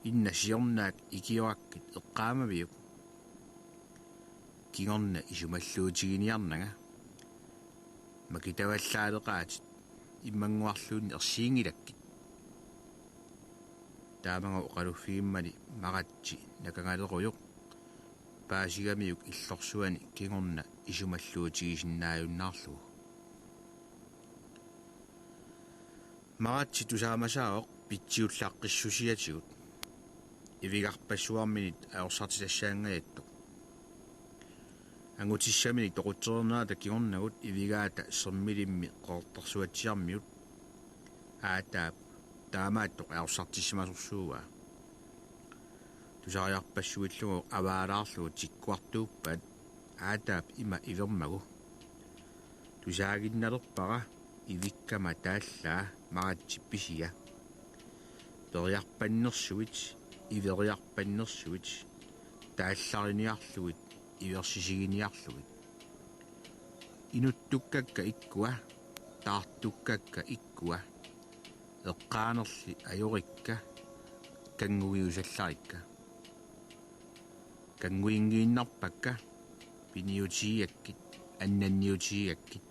inna siornaak ikioakkit eqqaamaviuk kingorna isumalluutiginiarnaga makitavallaaleqaatit immanguarluunni ersiingilakkit taamanga uqaluffiimmani maratsi nakangaleruyoq paasigamiuk illorsuani kingorna isumalluutigisinnaajunnaarlugu maratsi tusaamasaaoq pitsiullaqqissusiatigut ivigarpassuarminit aorsartitassaangajattoq angutissaminik toqutsernernaata kingornagut ivigaata sermilimmi qoortarsuatsiarmiut aataap taamaattoq aorsartissimasursuugaa tusariarpassuillugu avaalaarlugu tikkuartuuppaat aataap ima ivermagu tusaaginnalerpara ivikkama taallaa maratsi pisiga periarpannersuit iveriarpannersuit taallariniarlugit iversisiginiarlugit inuttukkakka ikkua taartukkakka ikkua eqqaanerli ajorikka kangugiusалларикка kanguingiinnarpakka piniutigiakkit annanniutigiakkit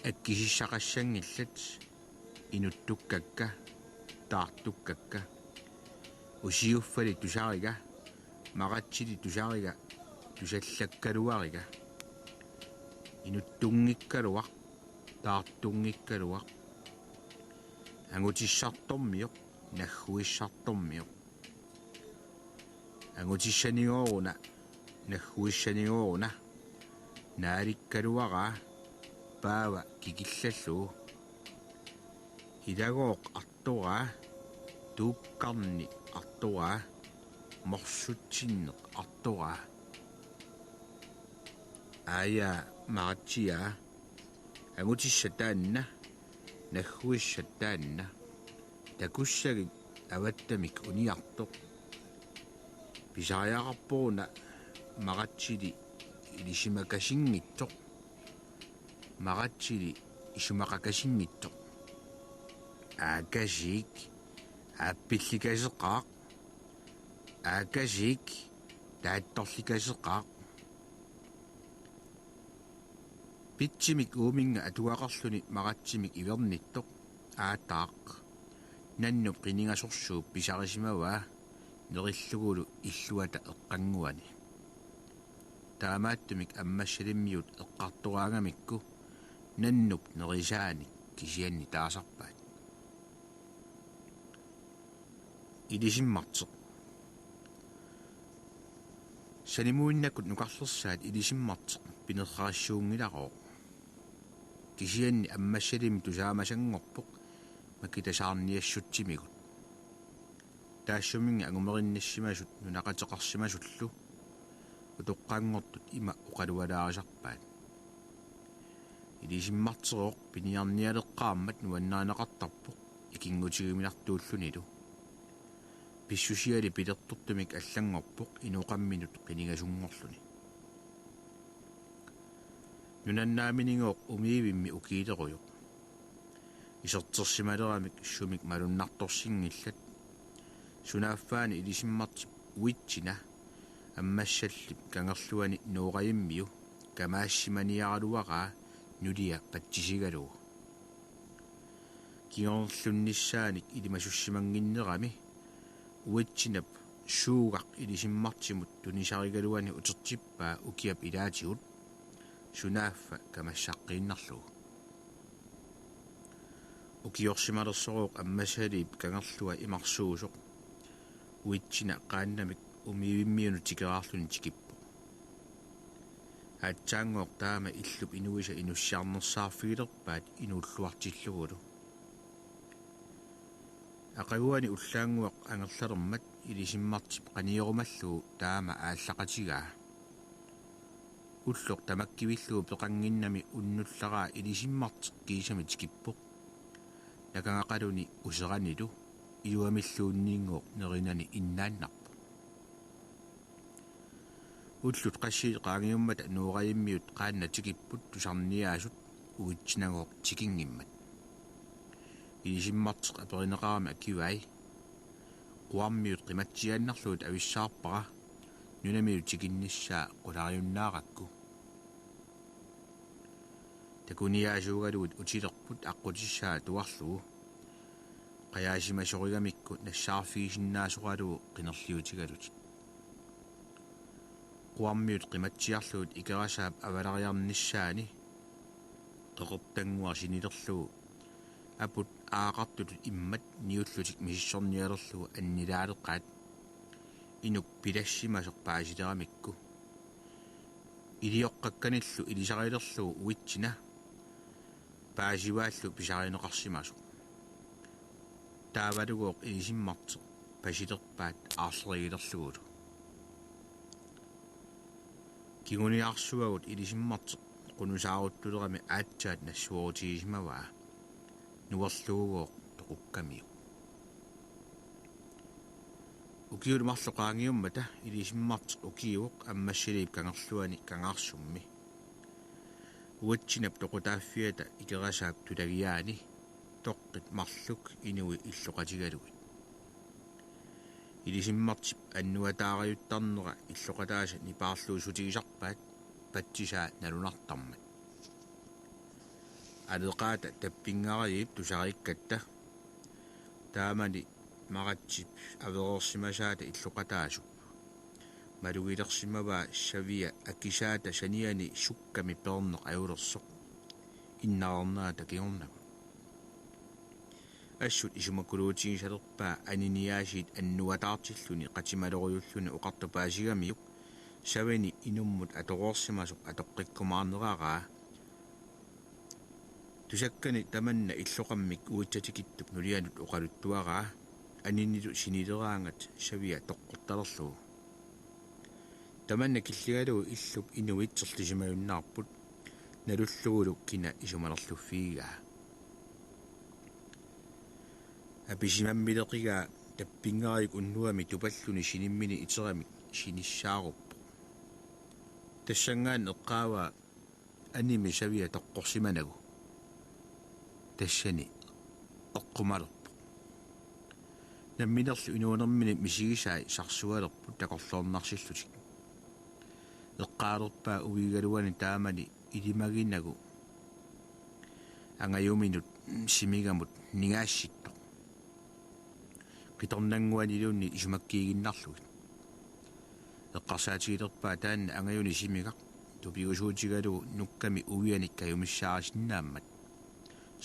akkisissaqassangillat inuttukkakka taartukkakka usiuffali tusariga maratsili tusariga tusallakkaluariga inuttungikkaluaq taartungikkaluaq angutissartormioq nagguissartormioq angutissanigooruna nagguissanigooruna naalikkaluaraa paava kikillallugu ilagooq artoraa tuukkarni artoraa morsutsinneq artoraa aayaa maratsiaa angutissa taanna nagguissa taanna takussagit avattamik uniartoq pisariaqarporuna maratsili ilisimakasingittoq maratsili isumaqakasingittoq aakasiik aappillikaseqqaaq aakasiik taattorlikaseqqaaq pitsimik uuminga atuaqarluni maratsimik ivernittoq aataaq nannup qiningasorsuup pisarisimavaa nerillugulu illuata eqqanguani taamaattumik ammassalimmiut eqqarturaangamikku nannup nerisaanik kisianni taasarpaat ilisimmarteq sanimuinnakut nuqarlersaat ilisimmarteq pinerrarassuungilaqoo kisianni ammassalimi tusaamasangorpoq makitasaarniassutimigut taassumminga angumerinnassimasut nunaqateqarsimasullu utoqqaangortut ima uqalualaarисarpaat илисиммартероқ пиниарниалеққааммат нуаннаанеқартарпоқ икингутигиминартууллуниду писсусиали пилертортумик аллангорпоқ инуқамминут қинигасунгорлуни нунаннааминингооқ умиивимми укиилеруйоқ исертерсималерамик сумик малуннарторсингиллат сунааффаани илисиммартип уитсина аммассаллип кангерлуани нуоқаиммиу камаассиманиаралуараа нулия патсисигалуу киорлунниссааник илимасуссимангиннерами уитсинап суугақ илисиммартимут тунисаригалуани утертиппаа укиап илаатигут сунааффа камассаққииннарлугу укиорсималерсорооқ аммасалиип кангерлуа имарсуусоқ уитсина qaannamik умиивиммиуну тикераарлуни тикиппо атсаангооқ таама иллуп инуиса инуссиарнерсаарфигилерпаат инуллуартиллугулу ақагуани уллаангуақ ангерлалермат илисиммартип қаниорумаллугу таама ааллақатигаа уллоқ тамаккивиллугу пеқангиннами уннуллараа илисиммартеқ кисами тикиппоқ накангақалуни усеранилу иуамиллуунниингооқ неринани иннааннарпо уллут qassii qaangiummata nuuqayimmiut qaanna tikipпут тусарниаасут уитсинагооқ тикингиммат илисиммартеқ аперинеқарами акивай quammiut qimatsiaannarluut ависсаарпара нунамиут тикинниссаа qulaриуннааракку такуниаасуугалуут утилерпут аққутиссаа туарлугу qаяасимасоригамикку нассаарфигисиннаасоқалугу qinерliutigalut quammiut qimatsiarluut ikerasaap avalaриарниссаани qeqertanguar sinilерlugu aput aaqartutut immat niullutik misissornialerlugu annilaaleqqaat inuk pilassimasoq paasileramikku ilioqqakkanillu ilisarilerlugu uitsina paasivaallu pisarineqarsimasoq taavalugoq ilisimmarteq pasilerpaat aarserigilerlugulu kiguniarsuagut ilisimmarteq qunusaaruttulerami aatsaat nassuorutigisimavaa nuerlugugooq toqukkamiu ukiulumarloqaangiummata ilisimmarteq ukiuoq ammassiliip kangerluani kangaarsummi uatsinap toqutaaffiata ikerasaap tulagiaani toqqit marluk inui illoqatigaluit ilisimmartip annuataariuttarnera illoqataasa nipaarluusutigisarpaat patsisaa nalunartarmat алеqaata tappingariip tusarikkatta taamani maqatsip averorsimasaata illoqataasuk malugilersimavaa savia akisaata saniani sukkami perneq ajulersoq innaarnaata kiornagu assut isumakuluutigisalerpaa aniniaasiit annuataartilluni qatimaloruyulluni uqartupaasigamiyuk savani inummut atoqorsimasoq atoqqikkumaarneraraa tusakkani tamanna illoqammik uitsatikittut nulianut uqaluttuaraa aninilu sinileraangat savia toqqortalerlugu tamanna killigalugu illup inuitserlisimayunnaarput nalullugulu kina isumalerluffiigaa apisimammileqigaa tappingariuk unnuami tupalluni sinimmini iteramik sinissaarup tassangaan eqqaava animi savia toqqorsimanagu тассани эққумалерпу намминерлу инуунермини мисигисаи сарсуалерпу такорлоорнарсиллутик эққаалерпаа уигалуани таамани илимагинагу ангаюминут симигамут нигаасситто қиторнангуанилуунни исумаккиигиннарлугит эққарсаатигилерпаа таанна ангаюни симигақ тупигусуутигалугу нукками уианик каюмиссаарисиннааммат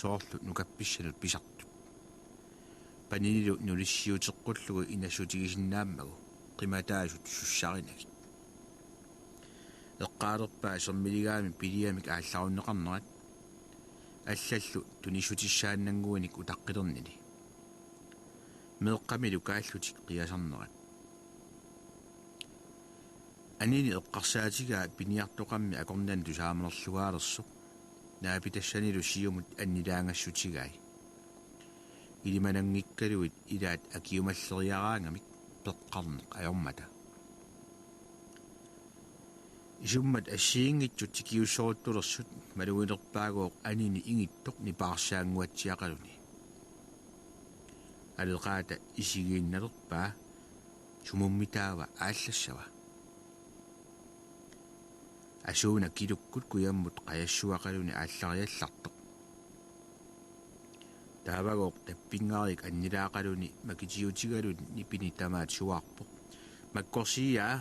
soorlu nukappissanut pisartut paninilu nulissiuteqqullugu inassutigisinnaammagu qimataasut sussarinagit eqqaalerpaa sermiligaami piliamik aallarunneqarnerat аллаллу тунисутиссааннангуаник утаққилернини meeqqamilu kaallutik qiasarnerat anini eqqarsaatigaa piniartoqammi akornan tusaamerluaalersuq naapitassanilu siumut annilaangassutigai ilimananngikkaluit ilaat akiumalleriaraangamik peqqarneq ajormata isummat assiingitсут tikiussoruttulersut maluinerpaaguoq anini ingittoq nipaarsaanguatsiaqaluni aleqaata isigiinnalerpaa sumummitaawa ааllassava asuuna kilukkut kuyammut qayassuaqaluni ааллариаллартоq таавагоқ таппингаарик аннилаақалуни макитиутигалут нипини тамаат суаарпоқ маккорсиаа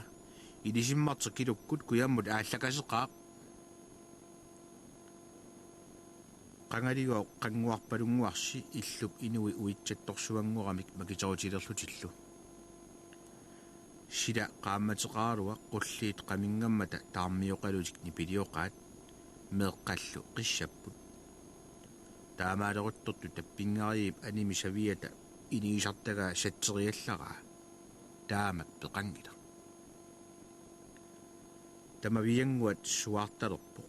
илисиммарта килуккут куяммут ааллакасеқаа qangaligoo qanguarpalunguarsi illup inui uitsattorsuanguramik makitorutilerlutилlu sila qaammateqaaruwa qulliit qamingammata taarmioqalutik nipilioqaat meeqqallu qissapput taamaaleruttortu tappingariip animi saviata inigisartagaa satteriallaraa taamak peqangila tamavianguat suartalerpo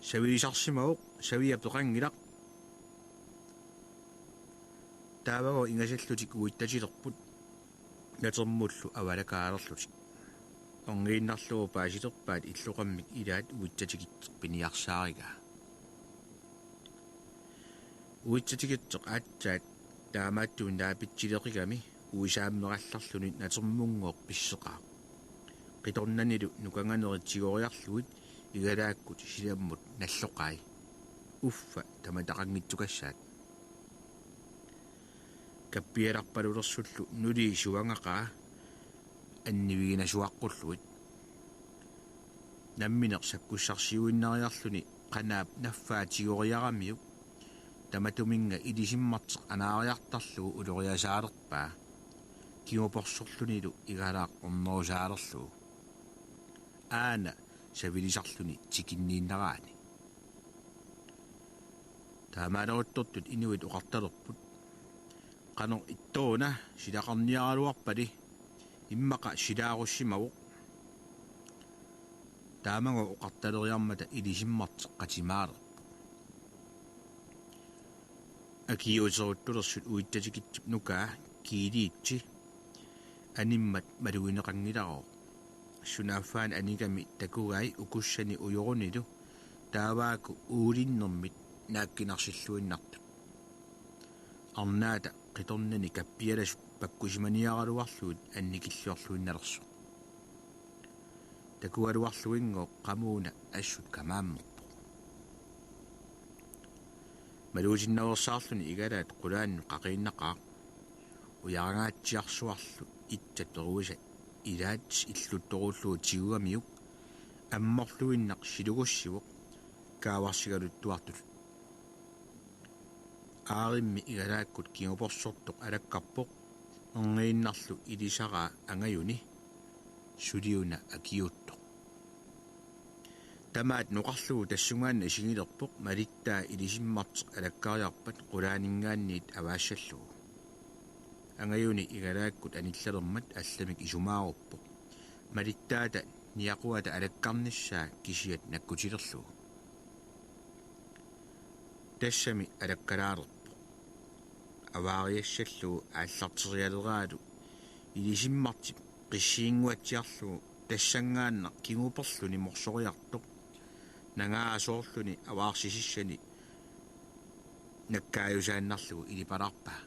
saviisarsimauq savia peqangilaq taavago ingasallutik uittatilerput natermullu avalakaalerlutik orngiinnarlugu paasiterpaat illuqammik ilaat uittatikitterpiniarsaarigaa uittatikitteq aatsaat taamaattuun taapitsileriqami uisaammералларлуни натермунгооq писсеqaa qitornanilu nukanganeritsigoriarluit igalaakkut silammut nalloqai uffa tamataqanngittukassaat kappialarpalulersullu nuli suangaqaa anniviginasuaqqulluit nammineq sakkussarsiuinnariarluni qanaap naffaatioriaramiu tamatuminga ilisimmarteq anaariartarlugu uloriasaalerpaa kiuporsorlunilu igalaaq ornerusaalerlugu aana savilisarluni tikinniinnaraani taamaaleruttortut inuit uqartalerput qanor ittuuna silaqarniaraluarpali immaqa silaarussimavuq taamagu uqartaleriarmata ilisimmarteq qatimaale akiuseruttulersut uittatikitsup nukaa kiiliitsi animmat maluineqanngilaro sunaafaan anigami takugai ukussani uyurunilu taavaaku uulinnermit naakkinarsilluinnartu arnaata qitornani kappialasut pakkusimaniaraluarluut annikilluarluinnalersu takualuarluinngoo qamuuna assut kamaammerpo maluusinnaversaarluni igalaat qulaannu qaqiinnaqaaq uyarangaatiarsuarlu ittatteruusa ilaat illuttorulluut sigugamiuk ammorluinnaq silugussivuq kaavarsigaluttuartut aarimmi igalaakkut kinguporsortoq alakkarpoq orngiinnarlu ilisaraa angajuni suliuna akiuttoq tamaat noqarlugu tassungaanna isigilerpoq malittaa ilisimmarteq alakkariarpat qulaaningaanniit avaassallugu angajuni igalaakkut anillalermat allamik isumaaruppok malittaata niaquata alakkarnissaa kisiat nakkutilerlugu tassami alakkalaalerpo avaariassallugu aallarterialeraalu ilisimmartip qissiinguatsiarlugu tassangaanna kinguperluni morsoriartoq nangaasoorluni avaarsisissani nakkaayusaannarlugu ilipalarpaa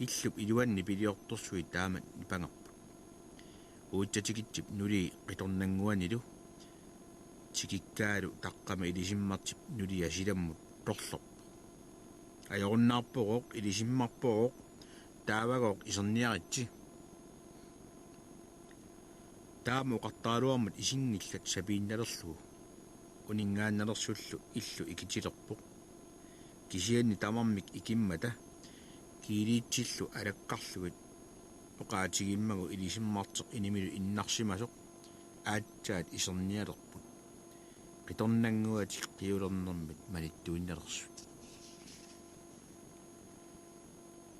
illup iluanni piliortorsuit taamat nipangerput uittatikitip nuli qitornanguanilu tikikkaalu taqqama ilisimmartip nuli asilammut torlorpo ajorunnaarpoqoq ilisimmarpoqoq taavagoq iserniaritsi taamu qattaaluarmut isingillat sapiinnalerlugu uningaannalersullu illu ikitilerpoq kisianni tamarmik ikimmata kiiliitsillu alaqqarlugit oqaatigimmagu ilisimmarteq inimilu innarsimasoq aatsaat isernialerput qitornanguatik qiulernermit manittuinnalersu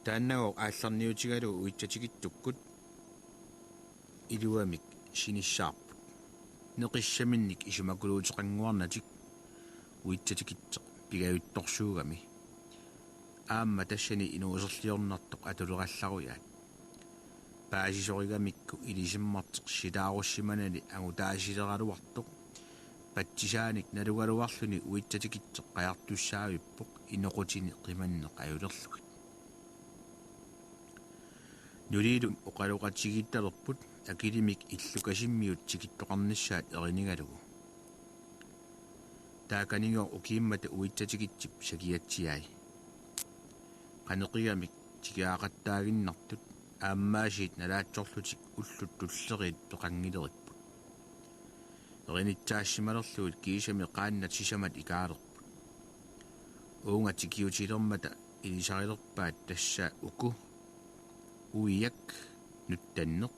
тааннагоо аалларниутигалу уитсатигиттуккут илуамик синиссаарпут неқиссаминник исумакулуутеқангуарнатик уитсатигитсеқ пигавитторсуугами аамма тассани инуусерлиорнартоқ атулеқалларуяат паасисоригамикку илисиммартеқ силааруссиманани агутаасилералуартоқ патсисааник налугалуарлуни уитсатигитсеқ қаяртуссаавиппоқ инеқутини қиманнеқ аюлерлугит нулиилум оқалоқатсигитталерпут акилимик иллукасиммиут тикиттоқарниссаат эринигалугу тааканигоо укииммата уитсатигитсип сакиатсиай канеқиамик тикаақаттаагиннартут ааммаасиит налаатсорлутик уллут туллерит пеқангилериппут эринитсаассималерлуит киисами қааннат сисамат икаалерпут уунга тикиутилермата илисарилерпаат тассаа уку уиак нуттаннеқ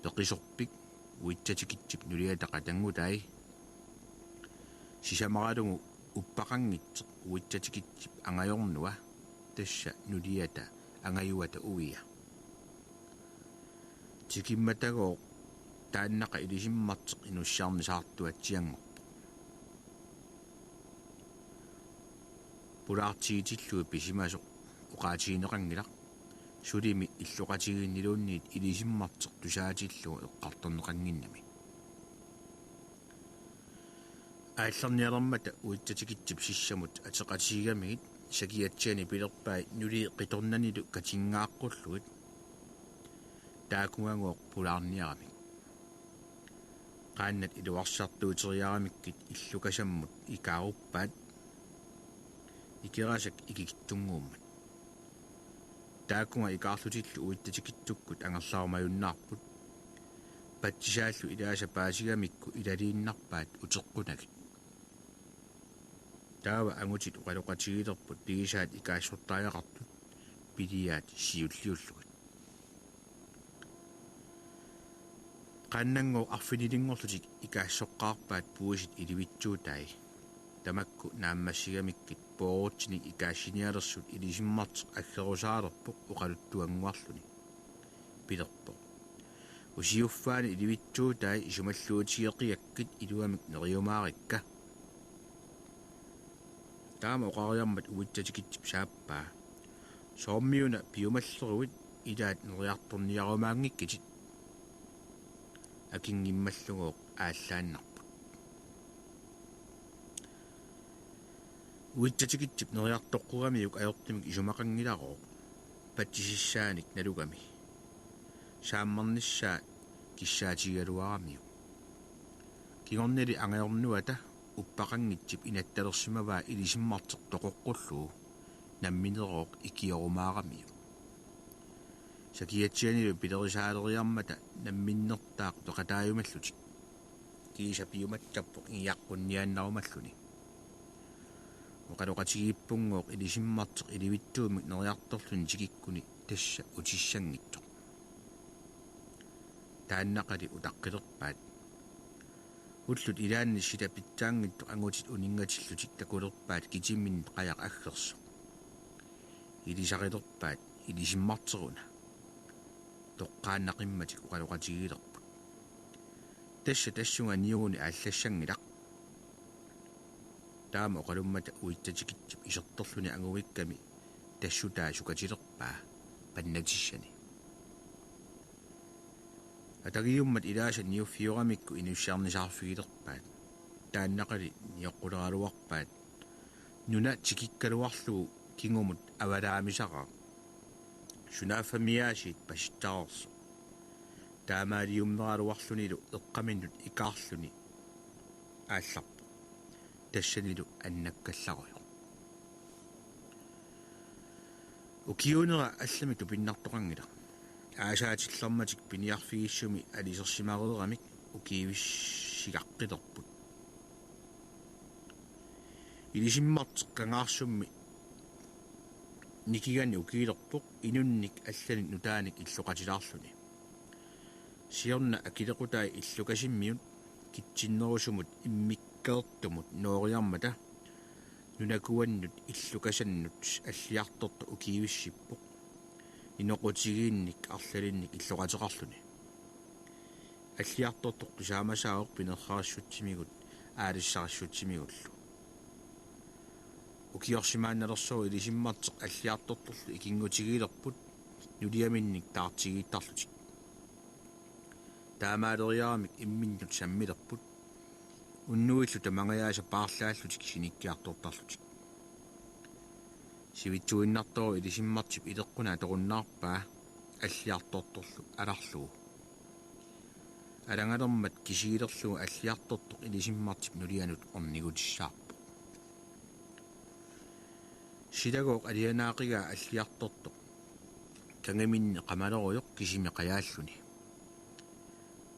пеқисорпик уитсатигитсип нулиатақа тангутай сисамаралугу уппақангитсеқ уитсатигитсип ангайорнуа тасса нулиата ангаюата уия тикимматагоо тааннақа илисиммартеқ инуссаарнисаартуатсиангорпо пулаартигитиллуи писимасоқ оқаатигинеқангилақ сулими иллоқатигиннилуунниит илисиммартеқ тусаатиллугу эққарторнеқангиннами аалларниалермата уитсатигитсип сиссамут атеқатигамигит сакиатсиани пилерпаи нули қиторнанилу катингааққуллугит таакунгангоо пулаарниарамик qaannat iluarsartuuteriaramikkit illukassammut ikaaruppaat ikerasak ikikittunguummat taakkunga ikaarlutillu uittatikittukkut angerlaarmajunnaarput patsisaallu ilaasa paasigamikku ilaliinnarpaat uteqqunagit taava angutit uqaloqatigilerput pigisaat ikaassortaajaqartut piliaat siulliullugit qaannangoo arfinilingorlutik ikaassoqqaarpaat puusit ilivitsuutai tamakku naammassigamikit poorutsinik ikaassinialersut ilisimmarteq aggerusaalerpoq uqaluttuanguarluni pilerpoq usiuffaani ilivitsuutai isumalluutigeqiakkit iluamik neriumaarikka taama oqariarmat uitsatikittip saappaa soommiuna piumalleruit ilaat neriartorniarumaangikkit акингиммаллугоо ааллааннарпут уитсатигитсип нериартоққурамиук аёртимик исумақангилароо патсисиссааник налугами сааммарниссаа киссаатигалуарамиу кигорнили ангаёрнуата уппақангитсип инатталерсимаваа илисиммартеқ тоқоққуллуу намминерооқ икиорумаарамиу сакиатсианилу пилерисаалериармата намминнертаақ тоқатааюмаллутик кииса пиуматтарпоқ иаққунниааннарумаллуни оқалоқатигииппунгооқ илисиммартеқ иливиттуумик нериарторлуни тикиккуни тасса утиссангитто тааннақали утаққилерпаат уллут илаанни сита питсаангитто ангутит унингатиллутик такулерпаат китиммин қаяқ аггерсо илисарилерпаат илисиммартеруна тоққааннақимматик уқалоқатигилерпут тассунга ниугуни ааллассангилақ таама оқалуммата уитсатикитсип исерторлуни ангуикками тассутаа сукатилерпаа паннатиссани атагиуммат илааса ниуффиорамикку инуссаарнисаарфигилерпаат тааннақали ниоққулералуарпаат нуна тикиккалуарлугу кингумут авалаамисараа сунафамиаасит паситтаарсо таамаалиумнералуарлунилу эққаминнут икаарлуни аалларпу тассанилу аннаккалларуйо укиунера аллами тупиннартоқангила аасаатиллэрматик пиниарфигиссуми алисерсимарулерамик укиивиссигаққилерпут илисиммартеқ кангаарсумми никигани укиилерпоқ инунник аллани нутааник иллоқатилаарлуни сиорна акилеқутай иллукасиммиут китсиннерусумут иммиккеэртумут ноориармата нунакуаннут иллукасаннут аллиарторто укиивиссиппоқ inoqutigiinnik арлалинник иллоqateqarluni аллиарторtoq писаамасааоқ пинерхаассутсимигут аалиссарассутсимигуллу укиорсимаанналерсоо илисиммартеқ аллиарторторлу икингутигилерпут нулиаминник таартигииттарлутик таамаалериарамик имминнут саммилерпут уннуиллу тамангаяаса паарлааллутик синиккиартортарлутик сивитсуиннартору илисиммартип илеққуна торуннаарпаа аллиарторторлу аларлугу алангалермат кисигилерлугу аллиарторторқ илисиммартип нулианут орнигутиссаарпо силагоқ алианаақига аллиарторторқ кангаминни қамалеруйоқ кисими қаяаллуни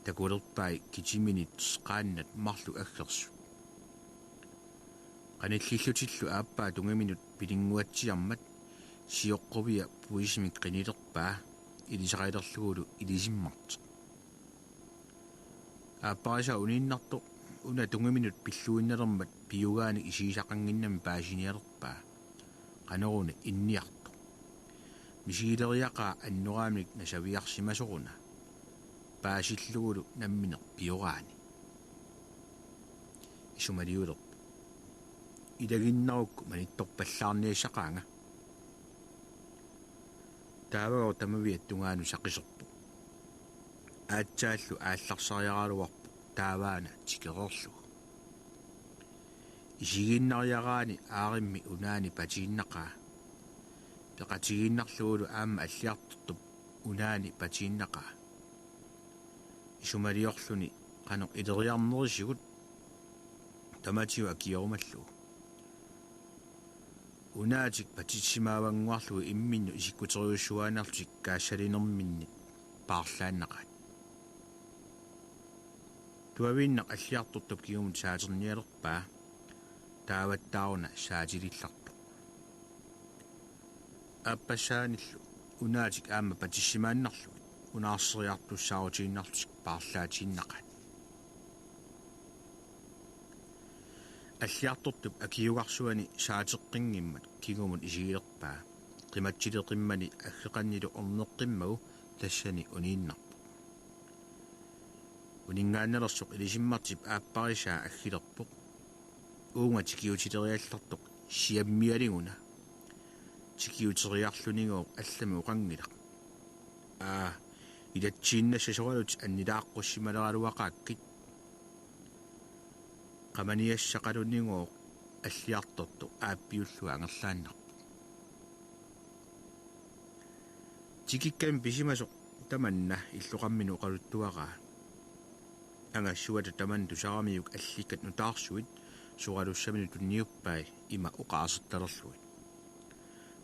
такулерпай китиминит қааннат марлу аггерсу qanillillutилlu ааппаа тунгаминут пилингуатсиармат сиоққувиа пуисимик qinilерпаа илисақаилерлугулу илисиммарт ааппариса униннарто уна тунгаминут пиллуинналермат пиугаани исиисақангиннами паасиниалерпаа qanеруна инниарто мисигилериақаа аннораамик насавиарсимасоруна паасиллугулу намминеқ пиугаани исумалиулер илагиннарукку манитторпаллаарниассақаанга таавао тамавиат тунгаану сақисерпу аатсааллу аалларсариаралуарпу тааваана тикерерлугу исигиннариараани ааримми унаани патииннақаа пеқатигиннарлугулу аама аллиартортуп унаани патииннақаа исумалиорлуни қано илериарнерисигут таматиу акиорумаллугу унаатик патиссимаавангуарлугу имминну исиккутериуссуаанарлутик каассалинерминни паарлааннақаат туавиннақ аллиартортуп кигумут саатерниалерпаа тааваттааруна саатилилларпа аппасааниллу унаатик аама патиссимааннарлугу унаарсериартуссаарутииннарлутик паарлаатииннақаат аллиартортуп акиугарсуани саатеққингиммат кигумут исигилерпаа қиматсилеқиммани аггеқаннилу орнеққиммагу тассани унииннарпу унингаанналерсоқ илисиммартип ааппарисаа аггилерпоқ уунга тикиутилериаллартоқ сиаммиалигуна тикиутериарлунигоо аллами уқангилақ илатсииннассасоралут аннилааққуссималералуақааккит qamaniassaqaluningoo аллиарторто ааппиуллуа ангерлааннар тикиккам писимасоқ таманна иллоқаммину оқалуттуараа ангассуата таман тусарамиук алликкат нутаарсуит сугалуссамину тунниуппай има уқаасерталерлуит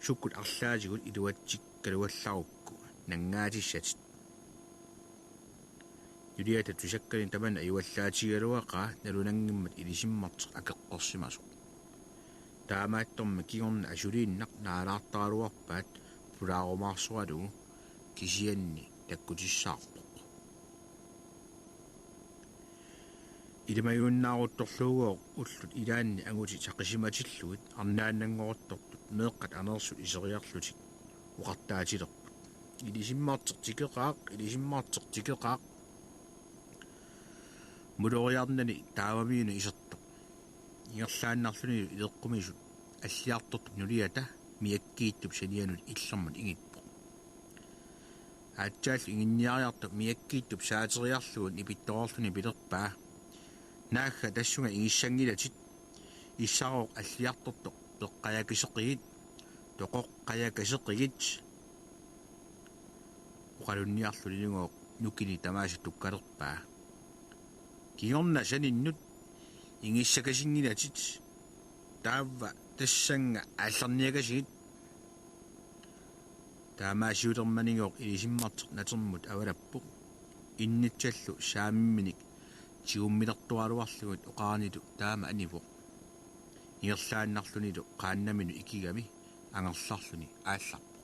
суккут арлаатигут илуатсик калуалларукку нангаатиссатит юлиата тусаккалин таман аюаллаатигалуақаа налунангиммат илисиммартеқ акеққорсимасоқ таамаатторма кигорна асулииннақ наалаартаралуарпаат пулаарумаарсуалугу кисианни таккутиссаарпоқ илимаюннаарутторлуугоо уллут илаанни агути сақисиматиллуит арнааннангоруттортут меэққат анерсут исериарлутик уқартаатилерпут илисиммартеқ тикеқаақ мулориарнани таавамиуна исерто ингерлааннарлуни илеққумисут аллиартортуп нулиата миаккииттуп санианут иллермат ингиппо аатсаал ингинниариартуп миаккииттуп саатериарлугут ипитторорлуни пилерпаа наахха тассунга ингиссангилатит иссароқ аллиартортоқ пеққаякисеқигит тоқоққаякасеқигит уқалунниарлулингоо нукини тамааси туккалерпаа кигорна саниннут ингиссакасингилатит таавва тассанга ааллерниагасигит таамаасиулерманигоо илисиммартеқ натермут авалаппоқ иннитсаллу саамимминик тигуммилертуалуарлугут оқаарнилу таама анивоқ ингерлааннарлунилу qaannaminu ikigami ангерларлуни аалларпоқ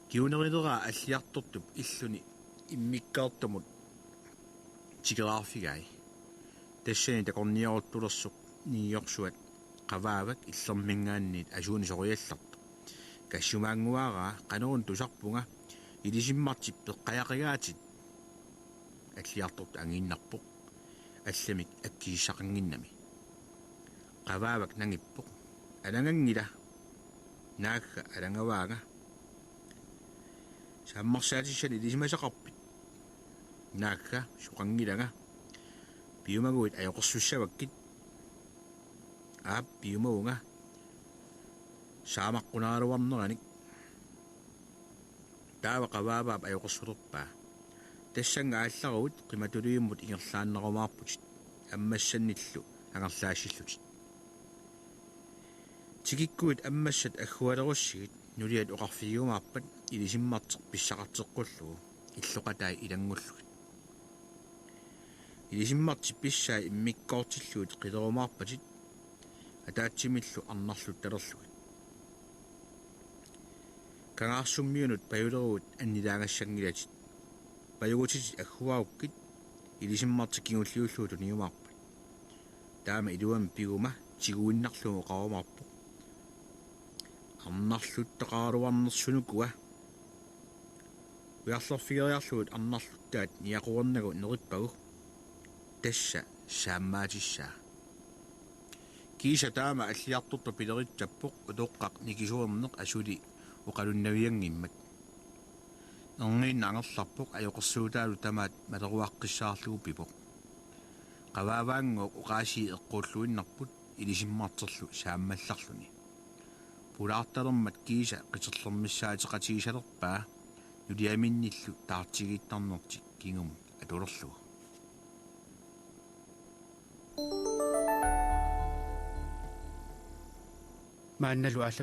киунерилера аллиартортуп иллуни иммиккаартамут тигераарфигай тассани такорниаруттулерсоқ нииорсуат qavaavak иллермингаанниит асууни сориалларт kassumangguara qanerun tusarpunga ilisimmartip peqqayaqigaatit аллиартурт ангииннарпоқ алламик аккииссақангиннами qavaavak nangippoq alangangila naakka alangavaanga saammarsaatissani ilisimasaqarpit naakka suqangilanga piumaguit ajoqersussavakkit piumaunga saamaqqunaaruarneranik taava qavaavaap ajoqersulerpaa тассанга аалларуут қиматулиуммут ингерлааннерумаарпутит аммассанниллу анерлаассиллутит тикиккуит аммассат аггуалеруссигит нулиат оқарфигумаарпат илисиммартеқ писсақартеққуллугу иллоқатай илангуллугит илисиммартип писсаа иммиккоортиллуут қилерумаарпатит атаатсимиллу арнарлут талерлугит кангаарсуммиунут паюлеруут аннилаангассангилатит паюгутит аггуауккит илисиммартиккингуллиуллууту ниумаарпат таама илуам пигума тигуиннарлугу qarumaarpoq арнарлуттеqaaruarnersunukua уярлерфигериарлуут арнарлуттаат ниақуернагу нериппагу тасса сааммаатиссаа кииса таама аллиартурту пилеритсаппоq утоққақ никисуернеқ асули уқалуннавиангиммат нэрнииннаангерларпоq аёқерсуутаалу тамаат малеруаққиссаарлугу пипоq qavaavaanguq uqaasii eqqуулluinnarput илисиммартерлу сааммалларлуни пулаарталермат кииса қитерлэрмиссаатеқатигисалерпаа нулиаминниллу таартигииттарнертик кингумут атулерлугу маанналу аалла